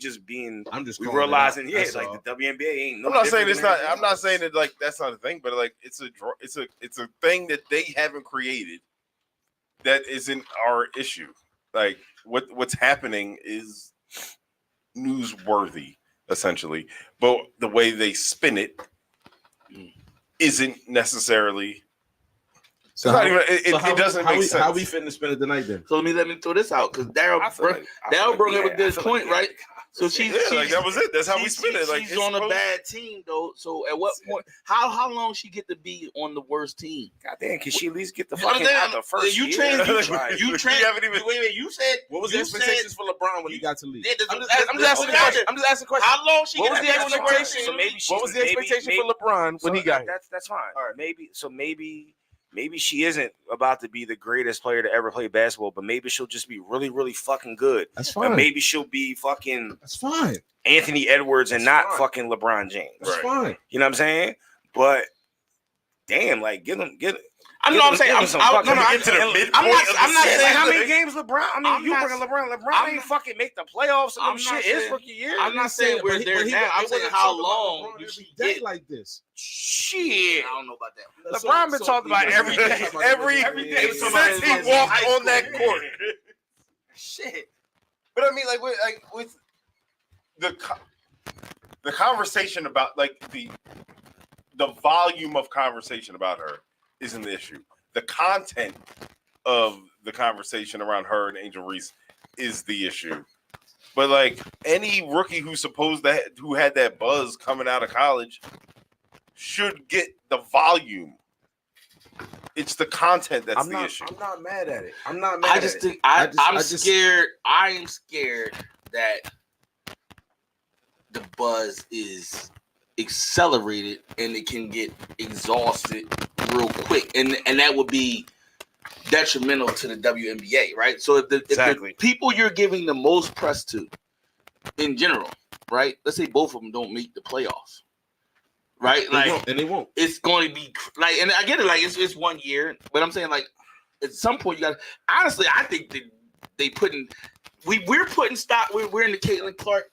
realizing, like the WNBA ain't. No, I'm not saying it's not. I'm not saying that like that's not a thing, but like it's a thing that they haven't created. That isn't our issue. Like what's happening is newsworthy, essentially. But the way they spin it isn't necessarily. So it doesn't make sense. How we finna spend it tonight then? So let me throw this out because Daryl brought up a good point, right? So she's like that was it. That's how we spin it. Like she's on a bad team though. So at what point? How long she get to be on the worst team? Goddamn, can she at least get the fucking out the first you year? trained. You trained. haven't even. Wait. You said What was the expectations for LeBron when he got to leave? I'm just asking the question. I'm just asking the question. How long she? What was the expectation? So maybe what was the expectation for LeBron when he got here? That's fine. Maybe she isn't about to be the greatest player to ever play basketball, but maybe she'll just be really, really fucking good. That's fine. And maybe she'll be fucking That's fine. Anthony Edwards and not fucking LeBron James. That's fine. You know what I'm saying? But damn, like get him. I know what I'm saying. I'm not saying how many games LeBron. I mean, you bring LeBron ain't fucking make the playoffs and shit. His rookie year. I'm not saying we're there now. I'm saying how long you did she day get? like this? Shit. I don't know about that. LeBron been talking about every day. Every day since he walked on that court. Shit. But I mean, with the conversation about like the volume of conversation about her isn't the issue. The content of the conversation around her and Angel Reese is the issue. But like any rookie who had that buzz coming out of college should get the volume. It's the content that's the issue. I'm not mad at it. I'm not mad. I'm scared. I am scared that the buzz is accelerated and it can get exhausted real quick, and that would be detrimental to the WNBA, right? So if the people you're giving the most press to in general, right? Let's say both of them don't make the playoffs, right? They won't. It's going to be like, and I get it, like it's 1 year, but I'm saying like at some point you got. Honestly, I think that we're putting stock. We're in the Caitlin Clark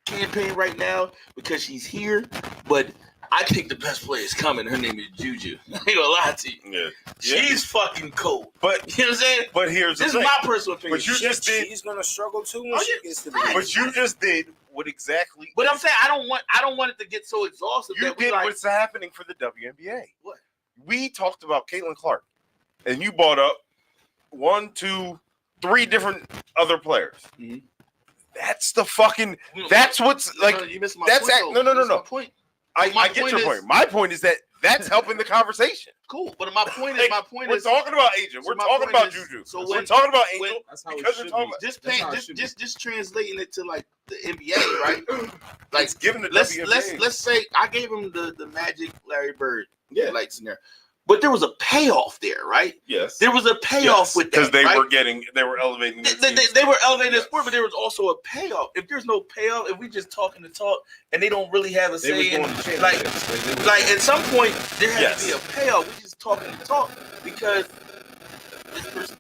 campaign right now because she's here, but I think the best player is coming. Her name is Juju. I ain't gonna lie to you. Yeah. She's fucking cool. But you know what I'm saying? But here's the this thing. is my personal opinion. But you just did. She's gonna struggle too when she gets to the. But you just did what exactly. But I'm saying I don't want it to get so exhaustive. You did what's happening for the WNBA. What? We talked about Caitlin Clark, and you brought up 1, 2, 3 different other players. Mm-hmm. That's the fucking. That's what's like. You missed my that's point. No. Point. I get your point. My point is that's helping the conversation. Cool, but my point is, we're talking about agent. We're talking about Juju. So we're talking about Angel because we're talking about just translating it to like the NBA, right? Like it's giving the WNBA. Let's say I gave him the Magic Larry Bird like scenario. But there was a payoff there, right? Yes. There was a payoff with that. Because they right? they were elevating they were elevating the sport, but there was also a payoff. If there's no payoff, if we just talking the talk and they don't really have a say in like at some point there has to be a payoff. We just talking the talk because this person.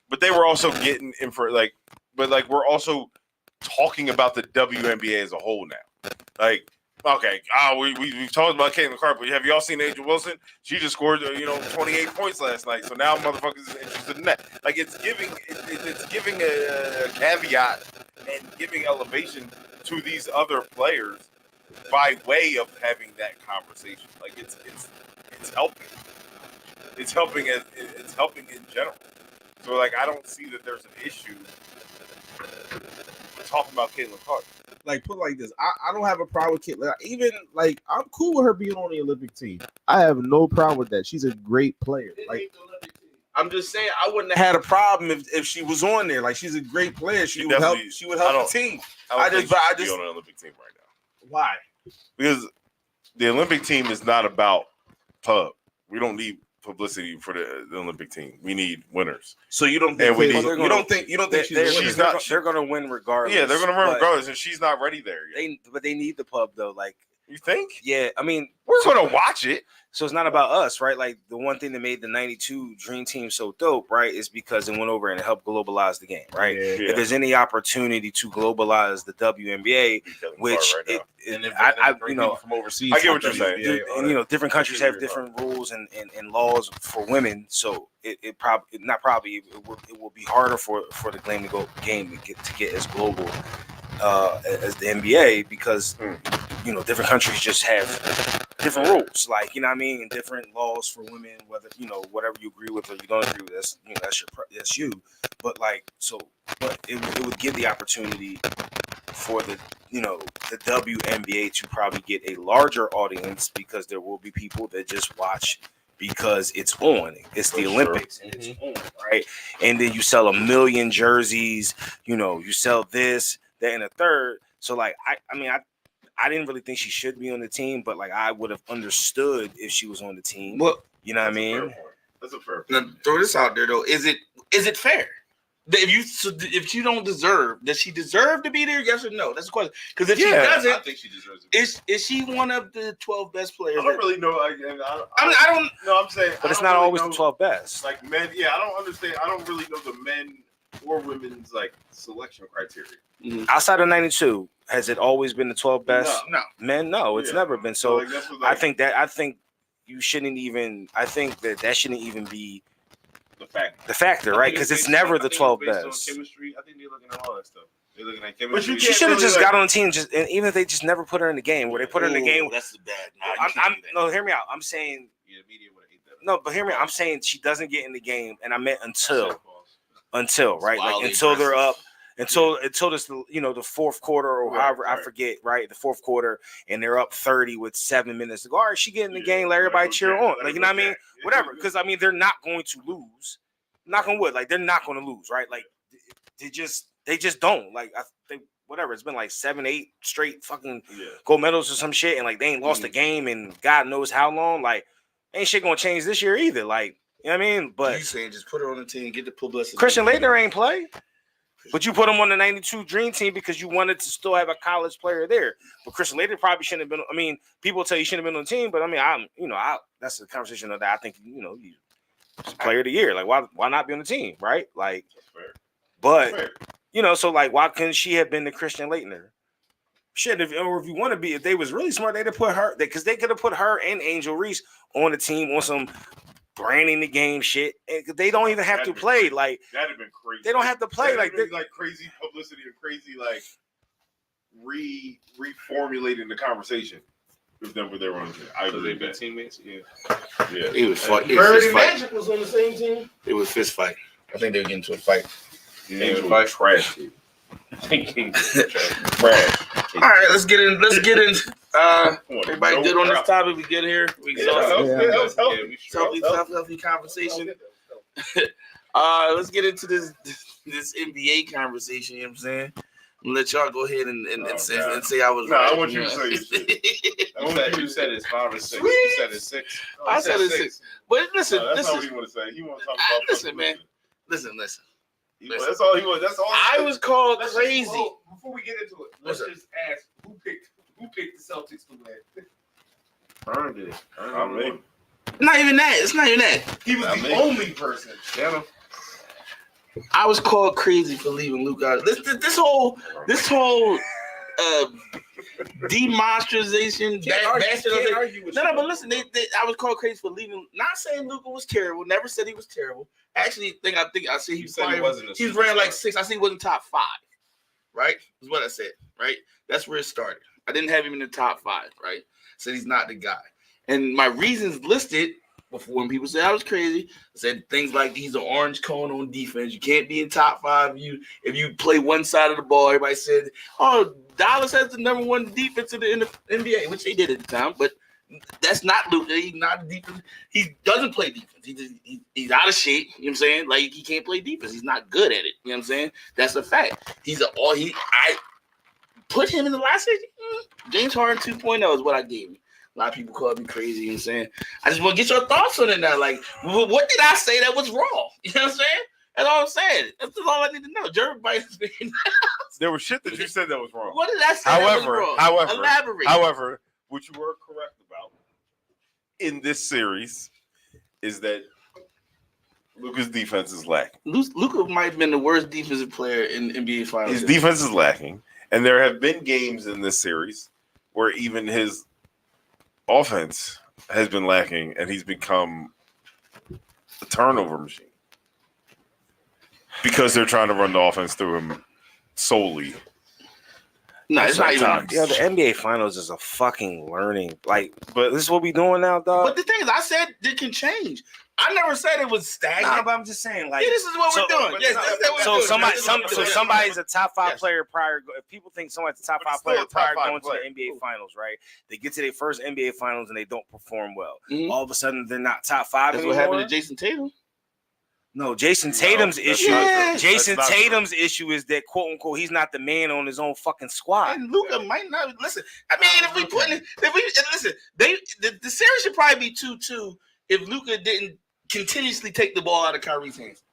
But they were also getting in for we're also talking about the WNBA as a whole now. Like okay, we've talked about Caitlin Clark, but have y'all seen Angel Wilson? She just scored 28 points last night, so now motherfuckers is interested in that. Like it's giving a caveat and giving elevation to these other players by way of having that conversation. Like it's helping. It's helping in general. So like I don't see that there's an issue talking about Caitlin Clark. Like put it like this, I don't have a problem with Caitlin. Even like I'm cool with her being on the Olympic team. I have no problem with that. She's a great player. Like I'm just saying, I wouldn't have had a problem if she was on there. Like she's a great player. She would help. She would help the team. I just be on the Olympic team right now. Why? Because the Olympic team is not about pub. We don't need publicity for the Olympic team. We need winners. So you don't think you don't think she's not? They're going to win regardless. Yeah, they're going to win regardless, and she's not ready there yet. But they need the pub though. Like you think? Yeah, I mean, We're gonna watch it. So it's not about us, right? Like the one thing that made the '92 Dream Team so dope, right, is because it went over and it helped globalize the game, right? Yeah. If there's any opportunity to globalize the WNBA, which you know, from overseas, I get what you're saying. and you know, different countries have different rules and laws for women, so it will be harder for the game to get as global as the NBA because you know, different countries just have different rules, like, you know what I mean, and different laws for women, whether, you know, whatever you agree with or you don't agree with, that's, you know, that's you. But like, so, but it would give the opportunity for the, you know, the WNBA to probably get a larger audience because there will be people that just watch because it's on. It's the Olympics and it's on, right? And then you sell 1 million jerseys, you know, you sell this, that, and a third. So like, I didn't really think she should be on the team, but like I would have understood if she was on the team. Well, you know what I mean? That's a fair point. Now, throw this out there though: is it fair? If you don't deserve, does she deserve to be there? Yes or no? That's the question. Because if she doesn't, I think she deserves it. Is she one of the 12 best players? I don't really know. I don't. No, I'm saying, but it's not really always know, the 12 best. Like men, yeah, I don't understand. I don't really know the men or women's like selection criteria. Mm-hmm. Outside of '92, has it always been the 12 best? No. Men, no, it's never been. So like, that's what, like, I think you shouldn't even. I think that shouldn't even be the factor, right? Because it's never the 12 best. Chemistry. I think they're looking at all that stuff. They're looking at chemistry. She should have just got on the team, and even if they just never put her in the game, where they put her in the game. That's bad. No, hear me out. I'm saying. Yeah, the media would hate that. No, but hear me out. I'm saying she doesn't get in the game, and I meant until right, like until they're up. Until this, you know, the fourth quarter or however, I forget, right? The fourth quarter, and they're up 30 with 7 minutes to go. All right, she get in the game, let everybody cheer on. Like, you know what I mean? Whatever. Because I mean, they're not going to lose. Knock on wood, like they're not going to lose, right? Like they just don't. Like I think whatever. It's been like 7, 8 straight fucking gold medals or some shit, and like they ain't lost a game in God knows how long. Like ain't shit gonna change this year either. Like, you know what I mean? But you saying just put her on the team, get the publicity. Christian Laettner ain't play. But you put him on the '92 Dream Team because you wanted to still have a college player there. But Christian Laettner probably shouldn't have been. I mean, people tell you shouldn't have been on the team, but I mean, that's a conversation that I think, you know, he's player of the year. Like, why not be on the team, right? Like, but you know, so like, why couldn't she have been the Christian Laettner? Shit, if you want to be, if they was really smart, they'd have put her, because they could have put her and Angel Reese on the team on some branding the game shit. They don't even have to play. Like, that'd have been crazy. They don't have to play. Like crazy publicity and crazy like reformulating the conversation with them with their own team. I believe that teammates. Yeah. It was fun. Bird and Magic was on the same team. It was fist fight. I think they were getting into a fight. Angel trash. Trash. All right, let's get in. Everybody good on this topic? We get here. We healthy conversation. Let's get into this NBA conversation. You know what I'm saying? I'm gonna let y'all go ahead and say I was right. I want you to say your shit. I want you to say it's 5 or 6. You said it's 6. I said it's 6. But listen, that's not what he want to say. He want to talk about. Listen, man. Listen. That's all he wants. That's all. I was called crazy. Before we get into it, let's just ask who picked the Celtics to win. Earned it. I mean, not even that. It's not even that. He was the only person. Yeah. I was called crazy for leaving Luke out. This whole demonstration. No, but listen, I was called crazy for leaving. Not saying Luka was terrible. Never said he was terrible. Actually, I said he wasn't. He ran like 6. I said he wasn't top 5. Right, is what I said. Right, that's where it started. I didn't have him in the top 5. Right, said he's not the guy. And my reasons listed before, when people said I was crazy, I said things like he's an orange cone on defense. You can't be in top 5 if you play one side of the ball. Everybody said, "Oh, Dallas has the number 1 defense in the NBA," which they did at the time. But that's not Luka. He's not a defense. He doesn't play defense. He's out of shape. You know what I'm saying? Like, he can't play defense. He's not good at it. You know what I'm saying? That's a fact. I put him in the last 60. James Harden 2.0 is what I gave him. A lot of people call me crazy. You know what I'm saying? I just want to get your thoughts on it now. Like, what did I say that was wrong? You know what I'm saying? That's all I'm saying. That's all I need to know. Jeremy Bice's being there was shit that you said that was wrong. What did I say that was wrong? Elaborate. However, what you were correct about in this series is that Luka's defense is lacking. Luka might have been the worst defensive player in NBA Finals. His defense is lacking, and there have been games in this series where even his offense has been lacking, and he's become a turnover machine because they're trying to run the offense through him solely. No, it's not even. Yeah, the NBA Finals is a fucking learning. Like, but this is what we doing now, dog. But the thing is, I said it can change. I never said it was stagnant. Nah, but I'm just saying, like, this is what we're doing. Yes, somebody's a top 5 player prior. If people think somebody's a top 5 player prior going to the NBA Finals, right? They get to their first NBA Finals and they don't perform well. Mm-hmm. All of a sudden, they're not top 5 That's anymore. what happened to Jason Tatum. No, Jason Tatum's issue. Jason Tatum's issue is that quote unquote he's not the man on his own fucking squad. And Luka might not listen. I mean, the series should probably be 2-2 if Luka didn't continuously take the ball out of Kyrie's hands.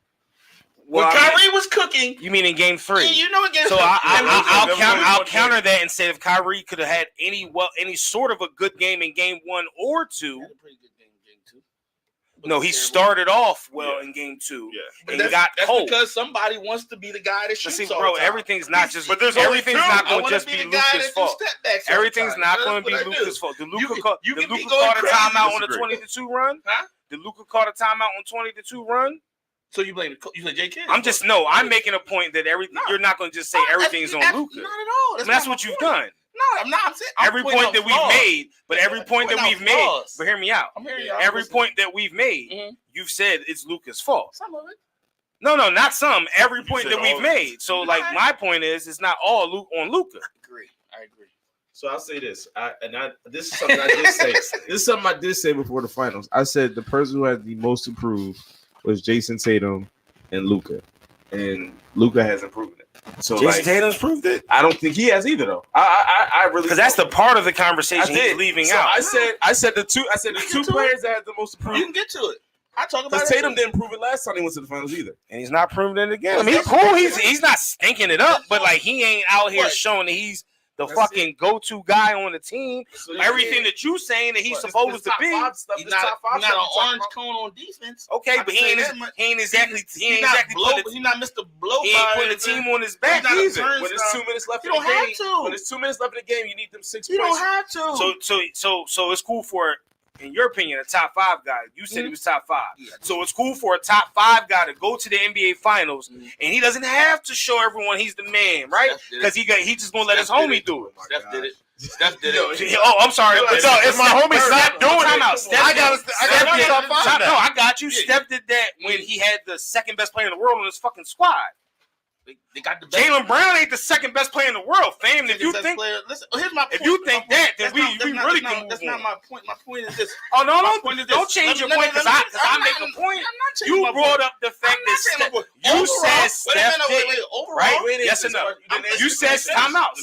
When Kyrie was cooking, you mean in Game 3? Yeah, you know, in Game 3. So I'll counter that and say if Kyrie could have had any sort of a good game in Game 1 or 2. No, he started off well in Game 2. Yeah, and he got cold. Because somebody wants to be the guy that shoots. See, bro, everything's not just. But there's everything's not going to just be Luka's fault. Everything's not going to be Luka's fault. Did Luka call a timeout on the 20-2 run? Huh? Did Luka call a timeout on 20-2 run? So you blame J.K.? I'm making a point that you're not going to just say everything's on Luka. Not at all. That's what you've done. No, I'm not. I'm saying every point that we've made, but every point that we've made. But hear me out. I'm hearing you. Every point that we've made, you've said it's Luka's fault. Some of it. No, not some. Every point that we've made. So, like, my point is, it's not all on Luka. I agree. So I'll say this, this is something I did say. This is something I did say before the finals. I said the person who had the most improved was Jason Tatum and Luka, and Luka hasn't proven it. So Jason Tatum's proved it. I don't think he has either, though. I really because that's the part of the conversation he's leaving out. I said the two players that had the most improved. You can get to it. I talk about because Tatum didn't prove it last time he went to the finals either, and he's not proving it again. I mean, he's cool. He's not stinking it up, but like he ain't out here showing that he's the fucking go-to guy on the team. So everything that you saying that he's supposed to be. He's not an orange cone on defense. Okay, but he ain't exactly He's not Mr. Blow. He ain't putting the team on his back either. When it's 2 minutes left in the game, have to. When it's 2 minutes left in the game, you need them 6 points. You don't have to. So it's cool for, in your opinion, a top 5 guy. You said he was top 5. Yeah. So it's cool for a top 5 guy to go to the NBA Finals, and he doesn't have to show everyone he's the man, right? Because he just gonna let his homie do it. Steph did it. Oh, I'm sorry. If my homie Steph doing it, I got you. Steph did that when he had the second best player in the world on his fucking squad. They got the best. Jaylen Brown ain't the second best player in the world, fam. If you think, here's my point. If you think that, then we really can move on. That's not my point. My point is this. Oh no, don't change your point because I make a point. You brought up the fact that you said Steph did right? Yes or no? You said timeout.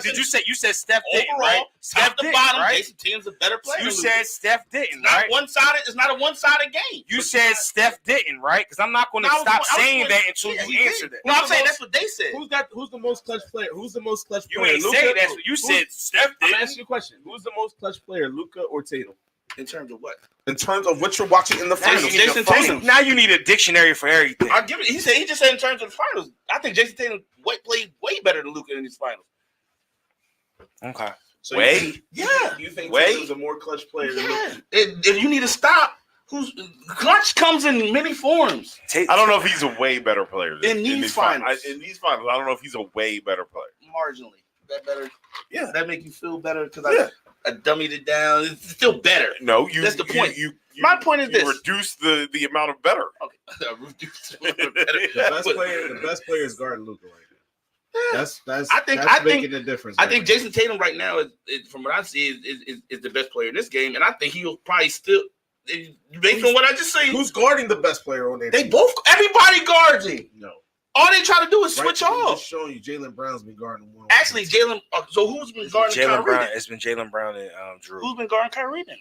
Did you say Steph didn't, right? Steph didn't, right? Jason Tatum's a better player. You said Steph didn't, right? It's not a one-sided game. You said Steph didn't, right? Because I'm not going to stop saying that until you answer that. No, I'm saying that's what they said. Who's the most clutch player? Who's the most clutch player? You ain't say that's what you said. Steph didn't. I'm asking you a question. Who's the most clutch player, Luka or Tatum? In terms of what? In terms of what you're watching in the finals. Jason Tatum. Now you need a dictionary for everything. I'll give it. He just said in terms of the finals. I think Jason Tatum played way better than Luka in these finals. Okay. So you think Tatum's a more clutch player than Luka? If you need to stop, clutch comes in many forms. I don't know if he's a way better player in these finals. In these finals, I don't know if he's a way better player. Marginally, that better. Yeah, that make you feel better because I dummied it down. It's still better. No, that's the point. My point is this: reduce the amount of better. Okay, reduce the amount of better. The best player is guarding Luka right now. That's making a difference. I think Jason Tatum right now is from what I see is the best player in this game, and I think he'll probably still. Based on what I just said, who's guarding the best player on their team? Everybody guards him. No. All they try to do is switch off. I'm just showing you, Jaylen Brown's been guarding one. Actually, Jaylen. So who's been guarding Kyrie? Brown. It's been Jaylen Brown and Drew. Who's been guarding Kyrie then?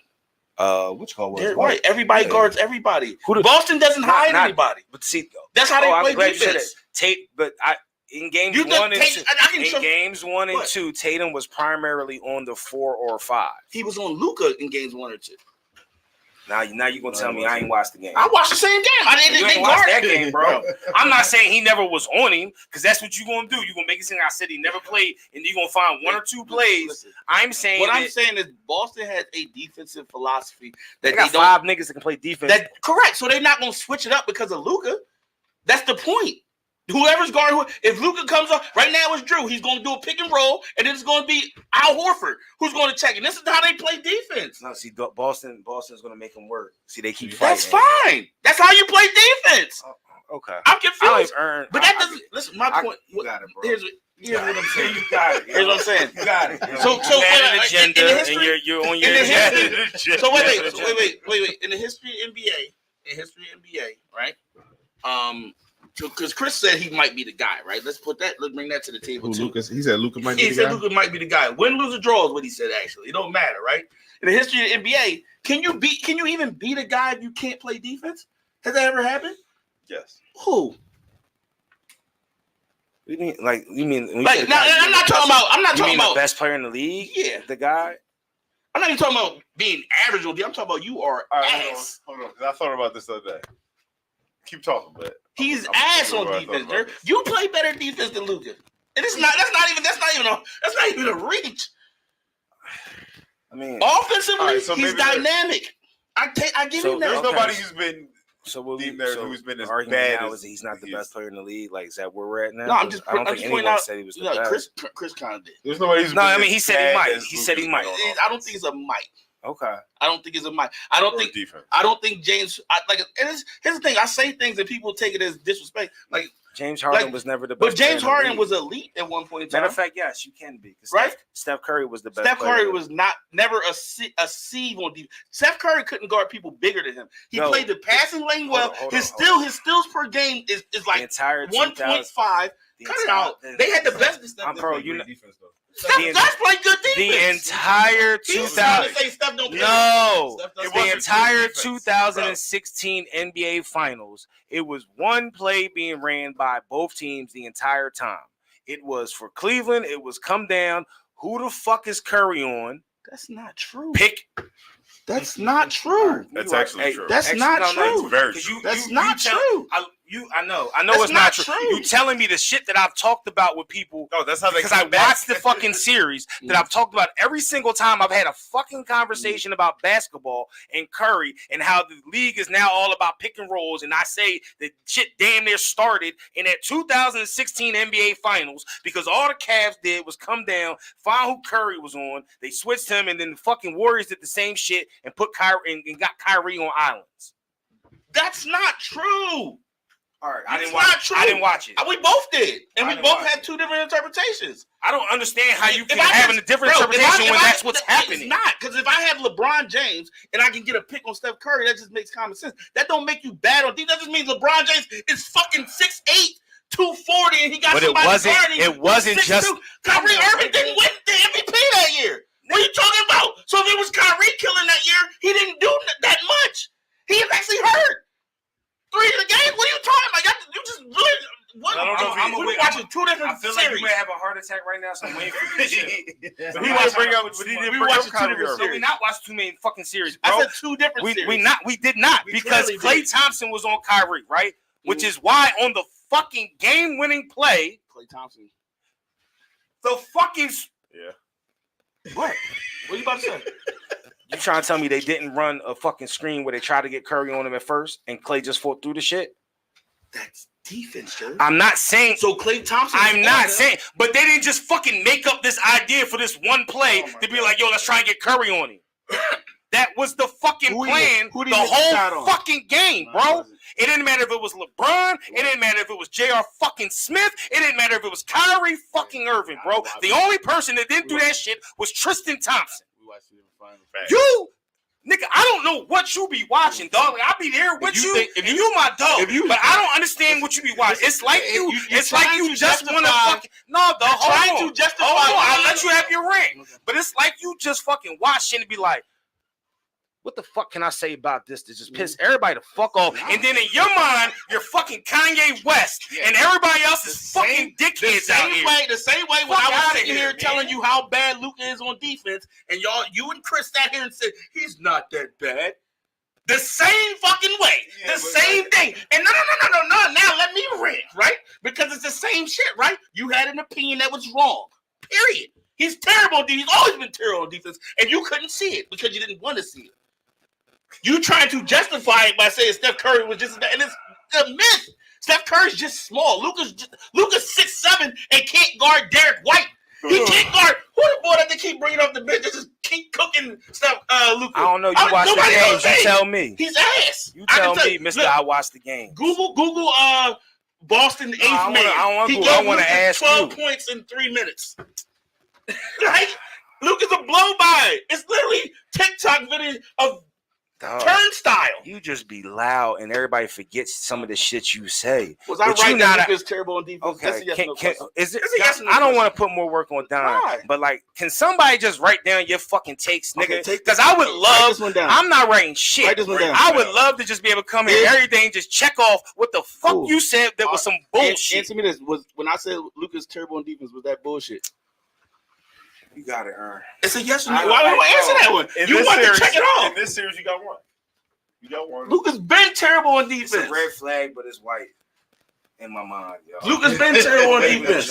Which call was right? Everybody guards everybody. Boston doesn't hide anybody. But see, that's how they play defense. In games 1 and 2, Tatum was primarily on the 4 or 5. He was on Luka in games 1 or 2. Now you gonna tell me I ain't watched the game? I watched the same game. I didn't watch that game, bro. I'm not saying he never was on him, because that's what you gonna do. You gonna make it seem I said he never played, and you gonna find one or two plays. Listen, I'm saying I'm saying is Boston has a defensive philosophy that they got five niggas that can play defense. Correct. So they're not gonna switch it up because of Luka. That's the point. Whoever's guarding, if Luka comes up right now, it's Drew. He's going to do a pick and roll, and then it's going to be Al Horford who's going to check. And this is how they play defense. No, see, Boston's going to make them work. See, they keep fighting. That's fine. That's how you play defense. Okay, I'm confused. But that doesn't. Listen, my point. You got it, bro. Here's what I'm saying. You got it. Here's what I'm saying. You got it. So an agenda, and you're on your agenda. So wait. In the history of NBA, right? Because Chris said he might be the guy, right? Let's bring that to the table too. Lucas? He said Luka might be the guy. He said Luka might be the guy. Win, lose, or draw is what he said. Actually, it don't matter, right? In the history of the NBA, can you even beat a guy if you can't play defense? Has that ever happened? Yes. Who? You mean like I'm not talking about the best player in the league? Yeah, the guy. I'm not even talking about being average on defense. I'm talking about you are ass. Hold on. I thought about this the other day. Keep talking, but he's ass on defense, Dirk. You play better defense than Luka. And that's not even a reach. I mean, offensively, he's dynamic. I give him that. There's nobody who's been who's been as argument bad now as he's not the best player in the league. Like, is that where we're at now? No, I'm just pointing out. Said he was the best. Chris kind of did. There's nobody who's he said he might. He said he might. I don't think it's a might. Okay. I don't think it's a might. I don't think James. Here's the thing. I say things and people take it as disrespect. Like James Harden was never the best. But James Harden was elite at one point in time. Matter of fact, yes, you can be. Right? Steph Curry was the best. Steph Curry was never a sieve on defense. Steph Curry couldn't guard people bigger than him. He played the passing lane well. His steals per game is like 1.5. Cut it out. They had the best. Steph played good defense. The entire 2016 NBA Finals, it was one play being ran by both teams the entire time. It was for Cleveland. It was come down. Who the fuck is Curry on? That's not true. That's not true. That's actually true. That's not true. It's very true. That's not true. I know it's not true. You telling me the shit that I've talked about with people. No, that's how they. Because I watched the fucking series that I've talked about every single time I've had a fucking conversation about basketball and Curry and how the league is now all about pick and rolls. And I say that shit damn near started in that 2016 NBA Finals because all the Cavs did was come down, find who Curry was on. They switched him, and then the fucking Warriors did the same shit and put Kyrie and got Kyrie on islands. That's not true. All right, I didn't watch it. We both did, and we both had two different interpretations. I don't understand how you can have a different interpretation when that's what's happening. It's not, because if I have LeBron James and I can get a pick on Steph Curry, that just makes common sense. That don't make you bad on defense. That just means LeBron James is fucking 6'8", 240, and he got somebody guarding. It wasn't just Kyrie Irving didn't win the MVP that year. What are you talking about? So if it was Kyrie killing that year, he didn't do that much. He is actually hurt. 3 of the games? What are you talking about? You just really. What? I don't know. I'm watching two different series. I feel like you may have a heart attack right now, so I'm waiting for you to shit. But he didn't bring up. We watched Kyrie Irving. So we not watched too many fucking series, bro. I said two different series. We did not because Klay Thompson was on Kyrie, right? Which is why on the fucking game-winning play, Klay Thompson. The fucking What? What are you about to say? You trying to tell me they didn't run a fucking screen where they tried to get Curry on him at first and Klay just fought through the shit? That's defense, Joe. I'm not saying. So Klay Thompson. I'm not saying. But they didn't just fucking make up this idea for this one play to be like, yo, let's try and get Curry on him. That was the fucking plan the whole fucking game, bro. It didn't matter if it was LeBron. It didn't matter if it was J.R. fucking Smith. It didn't matter if it was Kyrie fucking Irving, bro. The only person that didn't do that shit was Tristan Thompson. You, nigga, I don't know what you be watching, dog. Like, I'll be there with you, and you my dog. But I don't understand what you be watching. It's like you just want to fucking no, dog. Hold on. I'll let you have your ring. But it's like you just fucking watching and be like, what the fuck can I say about this to just piss everybody the fuck off? And then in your mind, you're fucking Kanye West, and everybody else is fucking dickheads out here. The same way when I was sitting here telling you how bad Luka is on defense, and you and Chris sat here and said, he's not that bad. the same fucking way, the same thing. And no. Now let me rant, right? Because it's the same shit, right? You had an opinion that was wrong. Period. He's terrible on defense. He's always been terrible on defense, and you couldn't see it because you didn't want to see it. You trying to justify it by saying Steph Curry was just, and it's a myth. Steph Curry's just small. Luka's 6'7" and can't guard Derek White. He can't guard. Who the boy that they keep bringing off the bench just keep cooking stuff? Luka. I don't know. You watch the games. You tell me. He's ass. You tell me, Mister. I watched the game. Google. Boston 8th man. I want to ask 12 points in 3 minutes. Right? Luka's a blow by. It's literally TikTok video of turnstile. You just be loud and everybody forgets some of the shit you say. Was I right that Luka's terrible on defense? Okay. I don't want to put more work on Don, but like, can somebody just write down your fucking takes, nigga? Because I would love. I'm not writing shit. I would love to just be able to come here, everything, just check off what the fuck you said. That was some bullshit. Answer me this: was when I said Luka's terrible on defense, was that bullshit? You got it, Ern. It's a yes or no. Why don't I answer that one? You want to check it off. In this series, you got one. Luka's been terrible on defense. It's a red flag, but it's white in my mind, yo. Luka's been terrible on defense.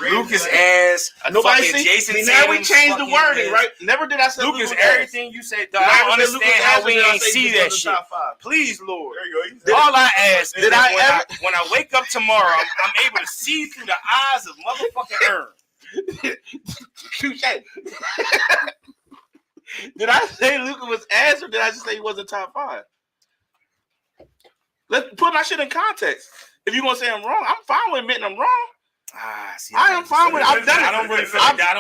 Lucas ass. Nobody see Jason. Now we changed the wording, right? Never did I say Lucas. Everything you said, dog, I don't understand how we ain't see that shit. Please, Lord. All I ask is that when I wake up tomorrow, I'm able to see through the eyes of motherfucking Ern. Did I say Luka was ass, or did I just say he wasn't top 5? Let's put my shit in context. If you're gonna say I'm wrong, I'm fine with admitting I'm wrong. I am fine with it. I've done it. I don't really feel like that.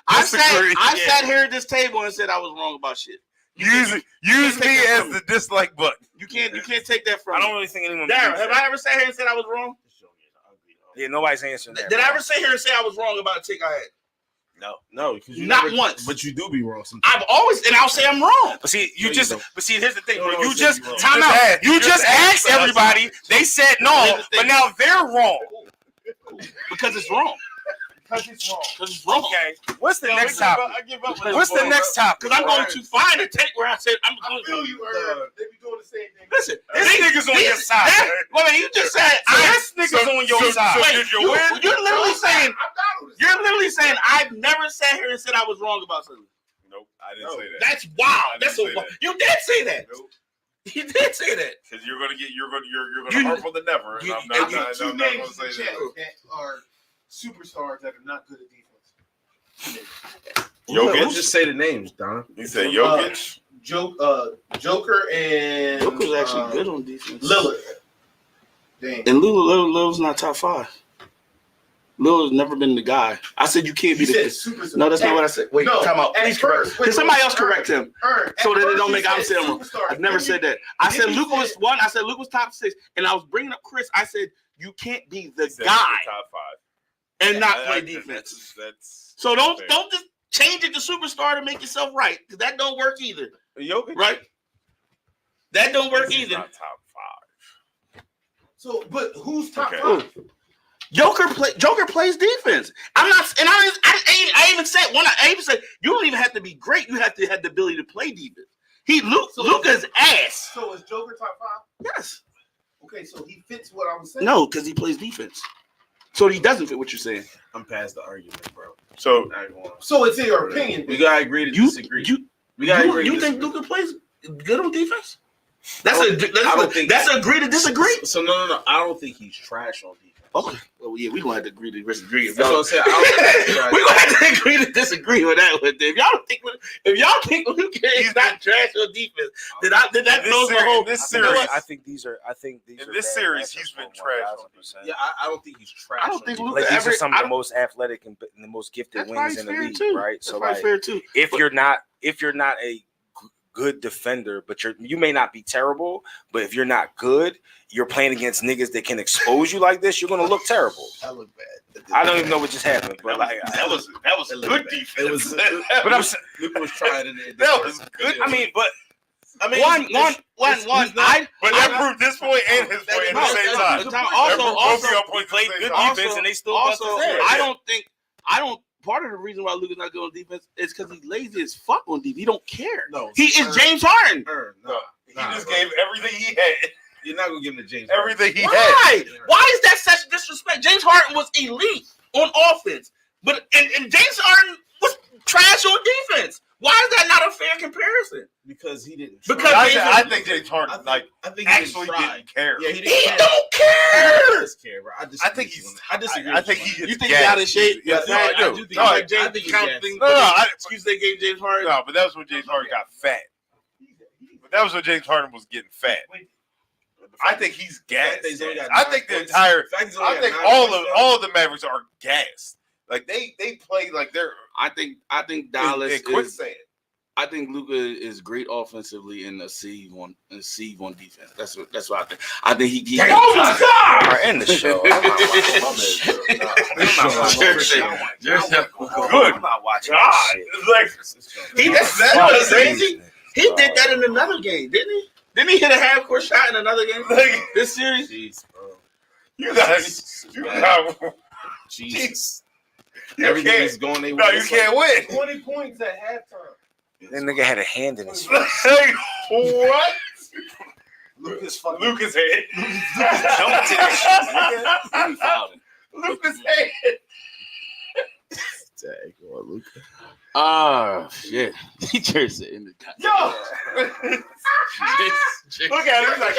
I sat here at this table and said I was wrong about shit. Use me as the dislike button. You can't take that from me. I don't really think anyone. Darryl, have I ever sat here and said I was wrong? Yeah, nobody's answering that. Did I ever sit here and say I was wrong about a take I had? No, because you not once. But you do be wrong sometimes. I've always, and I'll say I'm wrong. But see, here's the thing. You just time out. You just asked everybody. They said no, but now they're wrong because it's wrong. Because it's wrong. Okay. What's the next topic? What's the next topic? Because I'm going to find a take where I said I'm going to. They be doing the same thing. Listen, this nigga's on your side. Well, you just said this nigga's on your side. You're literally saying I've never sat here and said I was wrong about something. Nope, I didn't say that. That's wild. That's so wild. You did say that. Nope. You did say that. Because you're gonna harp on the never, and I'm not gonna say that. Are superstars that are not good at defense. Jokic, just say the names, Don. You said Jokic, Joker, and Joker's actually good on defense. Lillard. Dang. And Lillard's not top 5. Lillard's never been the guy. I said you can't be the. No, that's not what I said. Wait, time out. Please correct. Can somebody else correct him? So that it don't make I'm saying wrong. I've never said that. I said Luka was 1. I said Luka was top 6, and I was bringing up Chris. I said you can't be the guy top 5 and not play defense. So don't just change it to superstar to make yourself right, because that don't work either. Jokic, right? That don't work either. Not top 5. So, but who's top 5? Joker plays defense. I'm not, and I even said you don't even have to be great. You have to have the ability to play defense. Luka's ass. So is Joker top 5? Yes. Okay, so he fits what I was saying. No, because he plays defense. So he doesn't fit what you're saying. I'm past the argument, bro. So it's in your opinion. We gotta agree to disagree. You think Luka plays good on defense? That's agree to disagree. So no. I don't think he's trash on defense. Okay. Well, yeah, we're gonna have to agree to disagree. That's what I'm saying. We're gonna have to agree to disagree with that one. If y'all think Luka is not trash on defense, did that close the whole this series? I think these are in this series he's been trash. Yeah, I don't think he's trash. I don't think Luka like these are some of the most athletic and the most gifted wings in the league, right? So like, fair too. If you're not a good defender, but you may not be terrible, but if you're not good, you're playing against niggas that can expose you like this, you're gonna look terrible. I look bad. I don't even know what just happened, but that was good defense. But I'm saying Luka was trying to. That was good. I mean, one. But that proved this point and his point at the same time. Also, played good defense, and they still. I don't part of the reason why Luka's not good on defense is because he's lazy as fuck on defense. He don't care. No, he is James Harden. He just gave everything he had. You're not gonna give him to James. Everything he had. Why is that such disrespect? James Harden was elite on offense, but and James Harden was trash on defense. Why is that not a fair comparison? Because he didn't. Because I think James Harden I think actually didn't care. Yeah, he don't care. He care, bro. I think he's. I disagree. I think he gets. You think he's out of shape? Yeah, No, I do. think No, he's James I think he's count gassed. things. No, Excuse they gave James Harden. No, but that was when James Harden got fat. But that was when James Harden was getting fat. I think he's gassed. I think the entire. I think all of the Mavericks are gassed. Like they play like they're. I think Dallas in quicksand. I think Luka is great offensively and a sieve on defense. That's what I think. I think he All right, end the show. I'm not watching that shit. He did that in another game, didn't he? Didn't he hit a half court shot in another game? This series? Jeez, bro. You got. Jeez. You Everything can't- is going. No, you can't win. 20 points at halftime. That nigga had a hand in his face. Hey, what? Lucas fucking. Lucas head. Jump to that shit, nigga. Lucas head. Dang, go on, Luka. Oh shit! He just in the Yo. Look at him. He's like,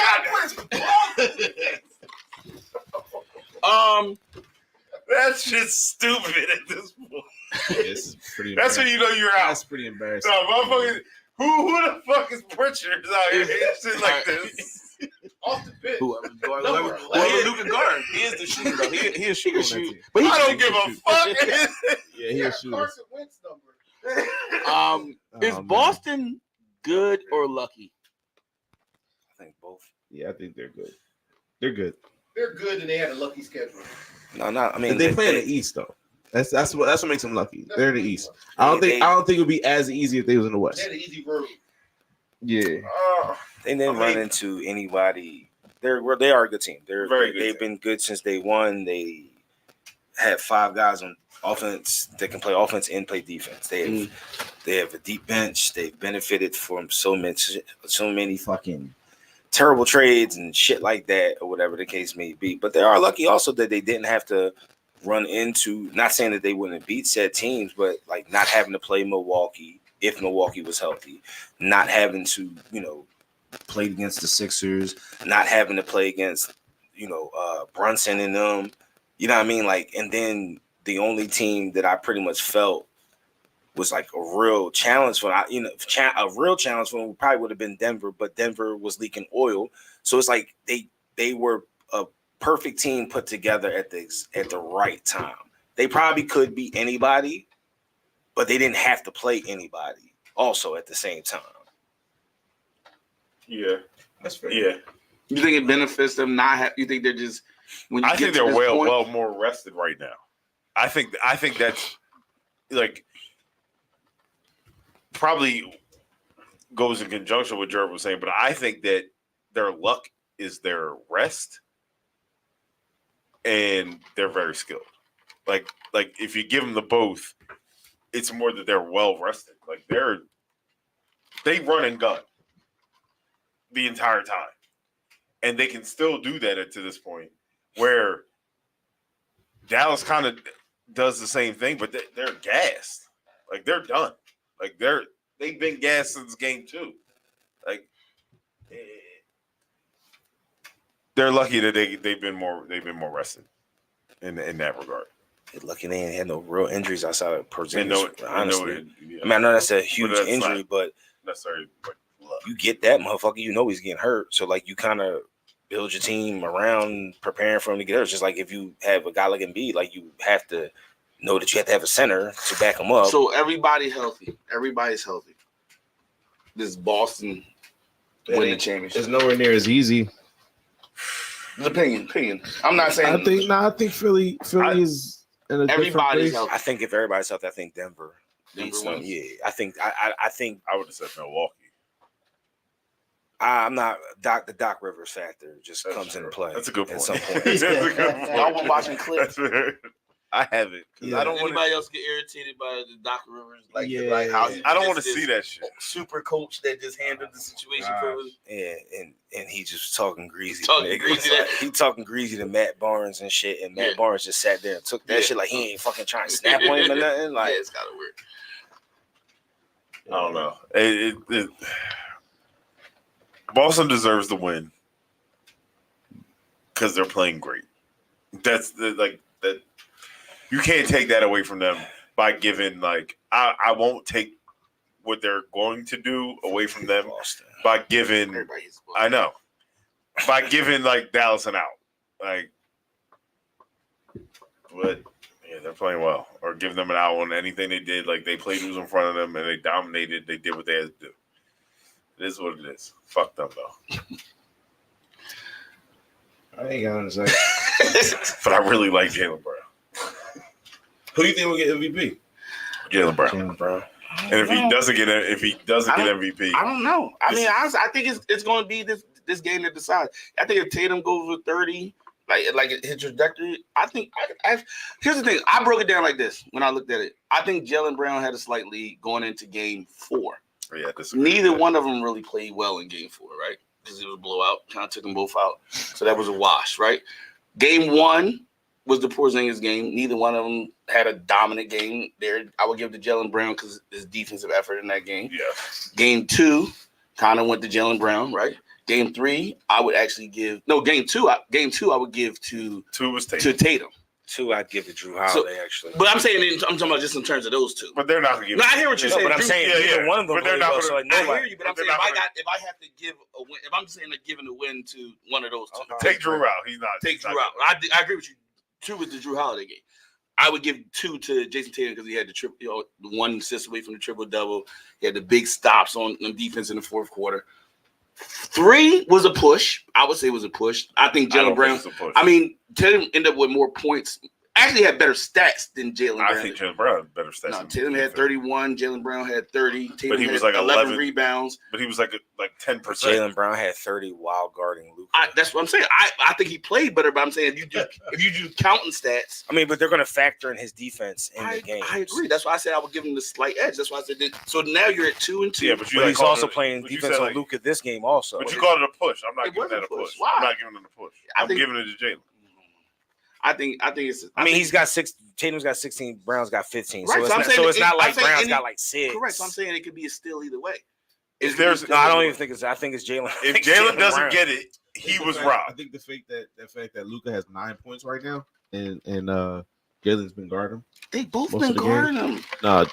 that's just stupid at this point. This is pretty. That's when you know you're out. That's pretty embarrassing. No, motherfuckers. Who the fuck is Pritchard out here and shit like this? Off the pitch. Whoever Luka guard. He is the shooter though. He is shooter on that team. But I don't give a fuck. Yeah, he is shooter. Carson Wentz number. Is man. Boston good or lucky? I think both. Yeah, I think they're good. They're good. They're good and they had a lucky schedule. No, not. I mean, And they play in the East though. That's what makes them lucky. They're in the East. I don't think it would be as easy if they was in the They West. had an easy road. Yeah. They didn't run into anybody. They are a good team. They've been good since day one. They have 5 guys on offense that can play offense and play defense. They have a deep bench. They've benefited from so many fucking terrible trades and shit like that, or whatever the case may be. But they are lucky also that they didn't have to run into. Not saying that they wouldn't beat said teams, but like not having to play Milwaukee if Milwaukee was healthy, not having to play against the Sixers, not having to play against Brunson and them. You know what I mean? Like, and then the only team that I pretty much felt was like a real challenge for a real challenge for them probably would have been Denver, but Denver was leaking oil, so it's like they were a perfect team put together at the right time. They probably could beat anybody, but they didn't have to play anybody also at the same time. Yeah, That's fair. yeah. You think it benefits them not have? You think they're just when you I get think to they're this well point, more rested right now. I think that's like probably goes in conjunction with what Jared was saying, but I think that their luck is their rest, and they're very skilled. Like if you give them the both, it's more that they're well rested. Like they run and gun the entire time, and they can still do that to this point where Dallas kind of does the same thing, but they're gassed. Like they're done. Like they've been gassed since game 2. Like they're lucky that they've been more rested in that regard. They're lucky they ain't had no real injuries outside of Porzingis. Honestly, Yeah. I mean, I know that's a huge that's injury, not but necessarily like luck. you get that motherfucker, you know he's getting hurt. So like you kind of build your team around preparing for him to get hurt. It's just like if you have a guy like Embiid, like you have to know that you have to have a center to back him up. so everybody healthy. Everybody's healthy. This Boston win the championship. It's nowhere near as easy. Opinion. I'm not saying. I think Philly is in a different everybody's place. healthy. I think if everybody's healthy, I think Denver beats them. wins. Yeah, I think I would have said Milwaukee. I'm not the Doc Rivers factor just That's comes true. into play. That's a good at point. some point. That's a good point. Y'all were watching clips. That's fair. I haven't. Yeah. I don't want Anybody else get irritated by the Doc Rivers? Like, Yeah. like how he I don't want just to see this that shit. super coach that just handled the situation perfectly. Yeah, and he just talking greasy. Talking nigga. greasy. Like, he talking greasy to Matt Barnes and shit, and Matt Barnes just sat there and took that shit like he ain't fucking trying to snap on him or nothing. Like, yeah, it's gotta work. I don't know. Boston deserves the win because they're playing great. That's that. You can't take that away from them by giving I won't take what they're going to do away from them by giving. I know by giving Dallas an out, but yeah, they're playing well, or giving them an out on anything they did. They played who's in front of them and they dominated. They did what they had to do. It is what it is. Fuck them though. I ain't gonna say. But I really like Jaylen Brown. Who do you think will get MVP? Jaylen Brown. And if he doesn't get MVP, I don't know. I mean, honestly, I think it's going to be this game that decides. I think if Tatum goes with 30, like his trajectory, I think. Here's the thing. I broke it down like this when I looked at it. I think Jaylen Brown had a slight lead going into Game 4. Yeah, neither one of them really played well in Game 4, right? Because it was a blowout. Kind of took them both out, so that was a wash, right? Game 1 was the Porzingis game. Neither one of them had a dominant game there. I would give to Jaylen Brown because his defensive effort in that game. Yeah. Game 2 kind of went to Jaylen Brown, right? Game 3, I would actually give Game 2 I would give to 2 was Tatum. To Tatum. 2 I'd give to Drew Holiday actually. But I'm saying I'm talking about just in terms of those two. But they're not gonna give. No, I hear what you're saying. But I'm saying either one of them. But they're not well, gonna. so like, I nobody. hear you, but I'm saying if I have to give a win, if I'm just saying giving a win to one of those two, Take Drew out. He's not. Take Drew out. I agree with you. 2 was the Drew Holiday game. I would give 2 to Jason Tatum because he had the triple, the 1 assist away from the triple double. He had the big stops on defense in the fourth quarter. 3 was a push. I would say it was a push. I think Jaylen Brown. I mean, Tatum ended up with more points. Actually, had better stats than Jaylen Brown. I think Jaylen Brown had better stats. No, Tatum had 31. Jaylen Brown had 30. Tatum but he was had 11 rebounds. But he was like 10%. Jaylen Brown had 30 while guarding Luka. That's what I'm saying. I think he played better, but I'm saying if you do counting stats. I mean, but they're going to factor in his defense in the game. I agree. That's why I said I would give him the slight edge. That's why I said that. So now you're at 2 and 2. Yeah, but he's also playing defense on Luka this game also. But you called it a push. I'm not giving that a push. Why? I'm not giving him a push. I'm giving it to Jaylen. I think it's. He's got 6. Tatum's got 16. Brown's got 15. Right, so it's not like Brown's got 6. Correct. So I'm saying it could be a steal either way. I don't even think it's. I think it's Jaylen. If Jaylen doesn't get it, he was robbed. I think the fact that Luka has 9 points right now, and Jaylen's been guarding him. They both been guarding him. No,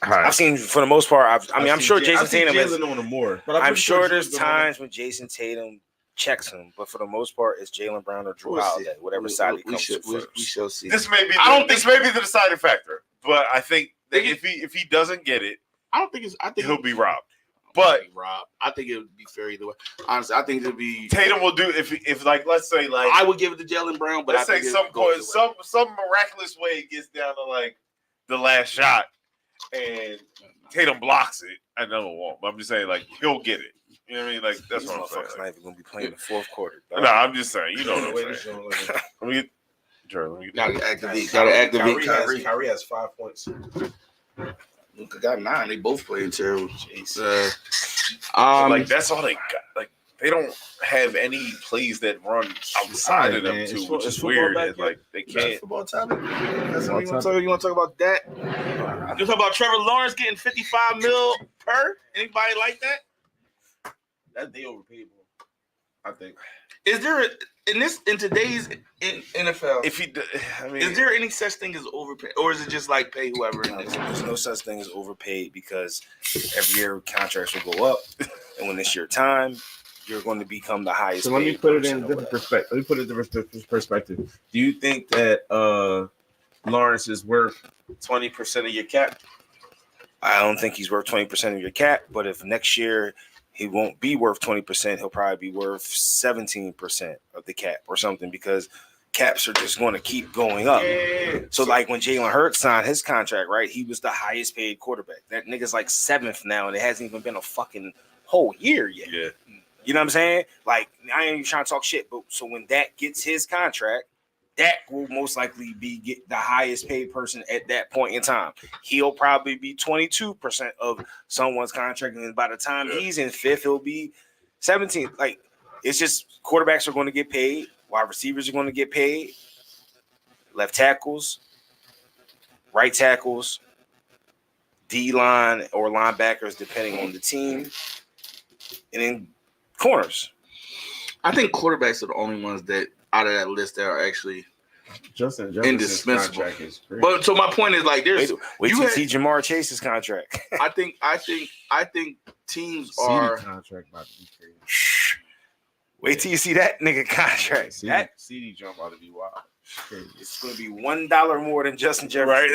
I've seen for the most part. I'm sure Jason Tatum is on him more, but I'm sure there's times when Jason Tatum checks him, but for the most part, it's Jaylen Brown or Drew Holiday, whatever side he comes to first. We shall see. This may be. This may be the deciding factor, but I think that if he doesn't get it, I don't think it's. I think he'll be robbed. But I think it would be fair either way. Honestly, I think it'll be Tatum will do if let's say I would give it to Jaylen Brown, but let's say some miraculous way it gets down to the last shot and Tatum blocks it. I know it won't, but I'm just saying he'll get it. You know what I mean? That's what I'm saying. Not even gonna be playing the fourth quarter. No, I'm just saying. You know what I'm saying. Let me gotta activate. Kyrie has 5 points. Luka got 9. They both played terrible. that's all they got. They don't have any plays that run outside of them too, which is weird. They can't. Football topic. You want to talk about that? You talk about Trevor Lawrence getting $55 million per? Anybody like that? That they overpaid him, I think. Is there in today's NFL? Is there any such thing as overpay, or is it just pay whoever? There's no such thing as overpaid because every year contracts will go up, and when it's your time, you're going to become the highest. So let me put it in a different perspective. Do you think that Lawrence is worth 20% of your cap? I don't think he's worth 20% of your cap, but if next year he won't be worth 20%, he'll probably be worth 17% of the cap or something because caps are just going to keep going up. Yeah. So when Jalen Hurts signed his contract, right, he was the highest paid quarterback. That nigga's 7th now, and it hasn't even been a fucking whole year yet. Yeah. You know what I'm saying? I ain't even trying to talk shit, but so when that gets his contract, Dak will most likely get the highest paid person at that point in time. He'll probably be 22% of someone's contract, and by the time he's in fifth, he'll be 17. Like, it's just quarterbacks are going to get paid, wide receivers are going to get paid, left tackles, right tackles, D-line or linebackers, depending on the team, and then corners. I think quarterbacks are the only ones that out of that list that are actually Justin indispensable. contract is great. But so my point is like there's wait till you see Jamar Chase's contract. I think teams CD are contract about to be crazy. Wait till you see that nigga contract. CD jump about to be wild. Crazy. It's going to be $1 more than Justin Jefferson, Right?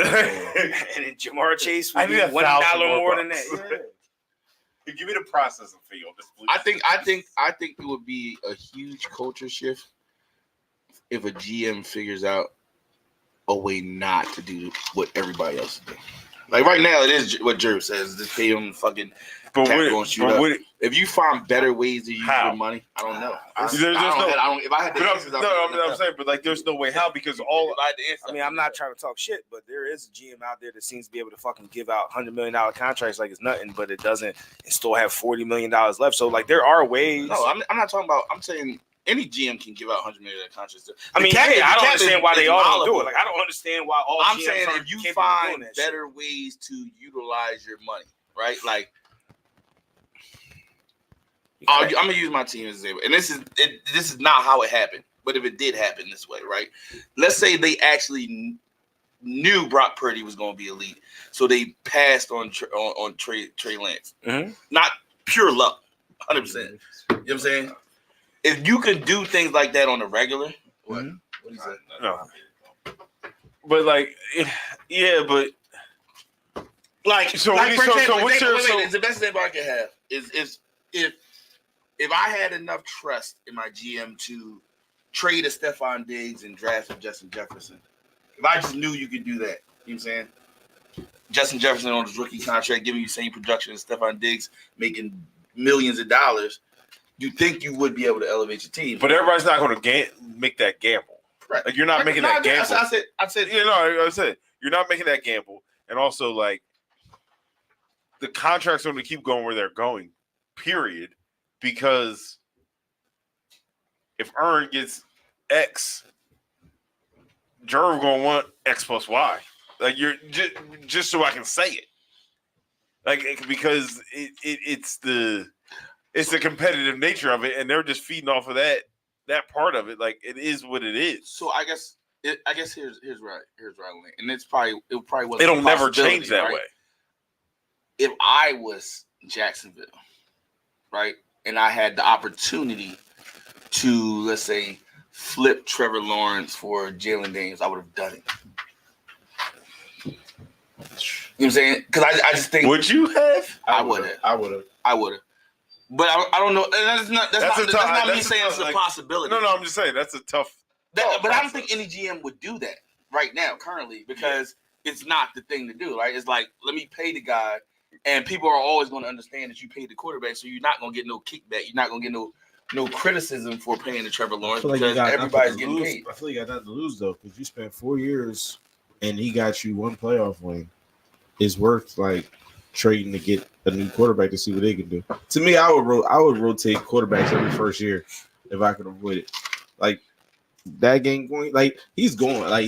and then Jamar Chase will I be need $1 more than that. Yeah. Give me the processing fee on this, please. I think it would be a huge culture shift if a GM figures out a way not to do what everybody else is doing. Like right now, it is what Jerv says. Just pay him fucking. If you find better ways to use your money, I don't know. I'm saying, but like, there's no way how because I mean, I'm not trying to talk shit, but there is a GM out there that seems to be able to fucking give out $100 million contracts like it's nothing, but it doesn't, and still have $40 million left. So like, there are ways. No, I'm not talking about. I'm saying any GM can give out $100 million contracts. I mean, I don't understand why they all don't do it. Like, I don't understand why all. I'm GMs saying if you find better ways to utilize your money, right? Like. I'm gonna use my team as an example, and this is not how it happened. But if it did happen this way, right? Let's say they actually knew Brock Purdy was going to be elite, so they passed on Trey Lance. Mm-hmm. Not pure luck, 100%. You know what I'm saying? If you could do things like that on a regular, what? Mm-hmm. What do you say? No. But like, yeah, but like, so like what's your it's the best example I can have is if I had enough trust in my GM to trade a Stephon Diggs and draft a Justin Jefferson, if I just knew you could do that, you know what I'm saying? Justin Jefferson on his rookie contract, giving you the same production as Stephon Diggs, making millions of dollars, you think you would be able to elevate your team. But everybody's not going to make that gamble. Right. Like, you're not making that gamble. I said, you know, I said you're not making that gamble, and also like the contracts are going to keep going where they're going. Period. Because if Ern gets X, Jerv gonna want X plus Y. Like, you're just so I can say it. Like, because it's the competitive nature of it, and they're just feeding off of that part of it. Like, it is what it is. So I guess here's where I land, and it probably wasn't. It'll never change that way. If I was Jacksonville, right? And I had the opportunity to, let's say, flip Trevor Lawrence for Jalen Daniels, I would have done it. You know what I'm saying? Because I just think. Would you have? I would have. But I don't know. That's not me saying it's a possibility. No, I'm just saying that's a tough. But I don't think any GM would do that right now, currently, because it's not the thing to do. Right? It's like, let me pay the guy. And people are always going to understand that you paid the quarterback, so you're not going to get no kickback. You're not going to get no criticism for paying the Trevor Lawrence because everybody's getting paid. I feel like you got nothing to lose, though, because you spent 4 years and he got you one playoff win. It's worth, like, trading to get a new quarterback to see what they can do. To me, I would rotate quarterbacks every first year if I could avoid it. Like, that game going, like, he's going. Like,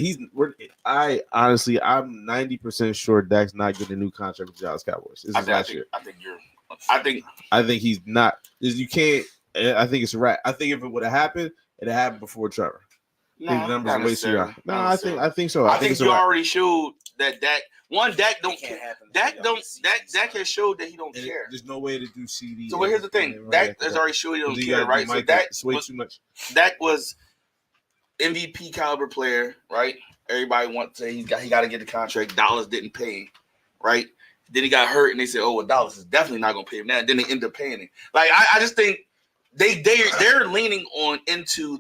I'm 90% sure Dak's not getting a new contract with the Dallas Cowboys. This is last year. I think he's not. You can't. I think it's a wrap. I think if it would have happened, it'd have happened before Trevor. No, the numbers are way too high. No, I think so. I think you already showed that Dak don't care. Dak has showed that he don't care. There's no way to do CD. So here's the thing. Dak has already showed he don't care, right? So Dak was MVP caliber player, right? Everybody wants to say he got to get the contract. Dallas didn't pay him, right? Then he got hurt, and they said, "Oh, well, Dallas is definitely not going to pay him now." Then they end up paying him. Like, I just think they're leaning into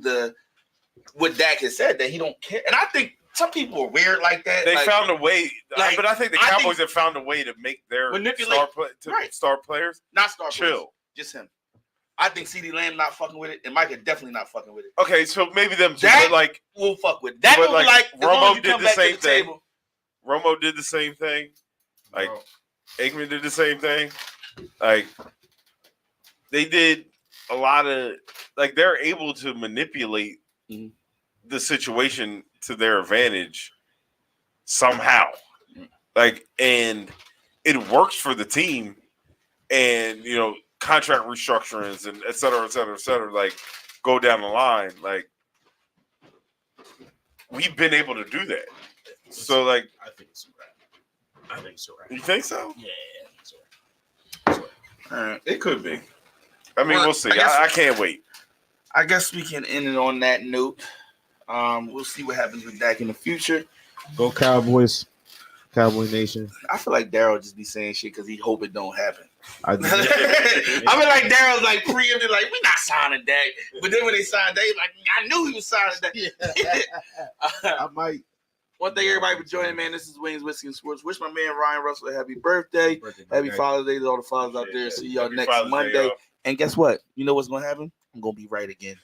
what Dak has said, that he don't care, and I think some people are weird like that. They found a way, but I think the Cowboys have found a way to make their star players not star chill. Players, just him. I think CeeDee Lamb not fucking with it, and Micah definitely not fucking with it. Okay, so maybe them two, That but like we'll fuck with it. That but will be like as long Romo as you did come the back to same the thing. table. Romo did the same thing. Like Aikman did the same thing. Like they did a lot of like they're able to manipulate the situation to their advantage somehow. Like, and it works for the team, and contract restructurings and et cetera, et cetera, et cetera. Like, go down the line. Like, we've been able to do that. So, like, I think it's a wrap. You think so? Yeah, I think so. All right. It could be. I mean, Well, we'll see. I guess- I can't wait. I guess we can end it on that note. We'll see what happens with Dak in the future. Go Cowboys, Cowboy Nation. I feel like Daryl just be saying shit because he hope it don't happen. I I feel like Daryl's like preempted, like we not signing Dak. But then when they signed Dak, like I knew he was signing Dak. I might. One thing, everybody for joining, man. This is Wings Whiskey and Sports. Wish my man Ryan Russell a happy birthday. Happy Father's Day to all the fathers out there. See y'all Happy next Father's Day, Monday. y'all. And guess what? You know what's gonna happen? I'm gonna be right again.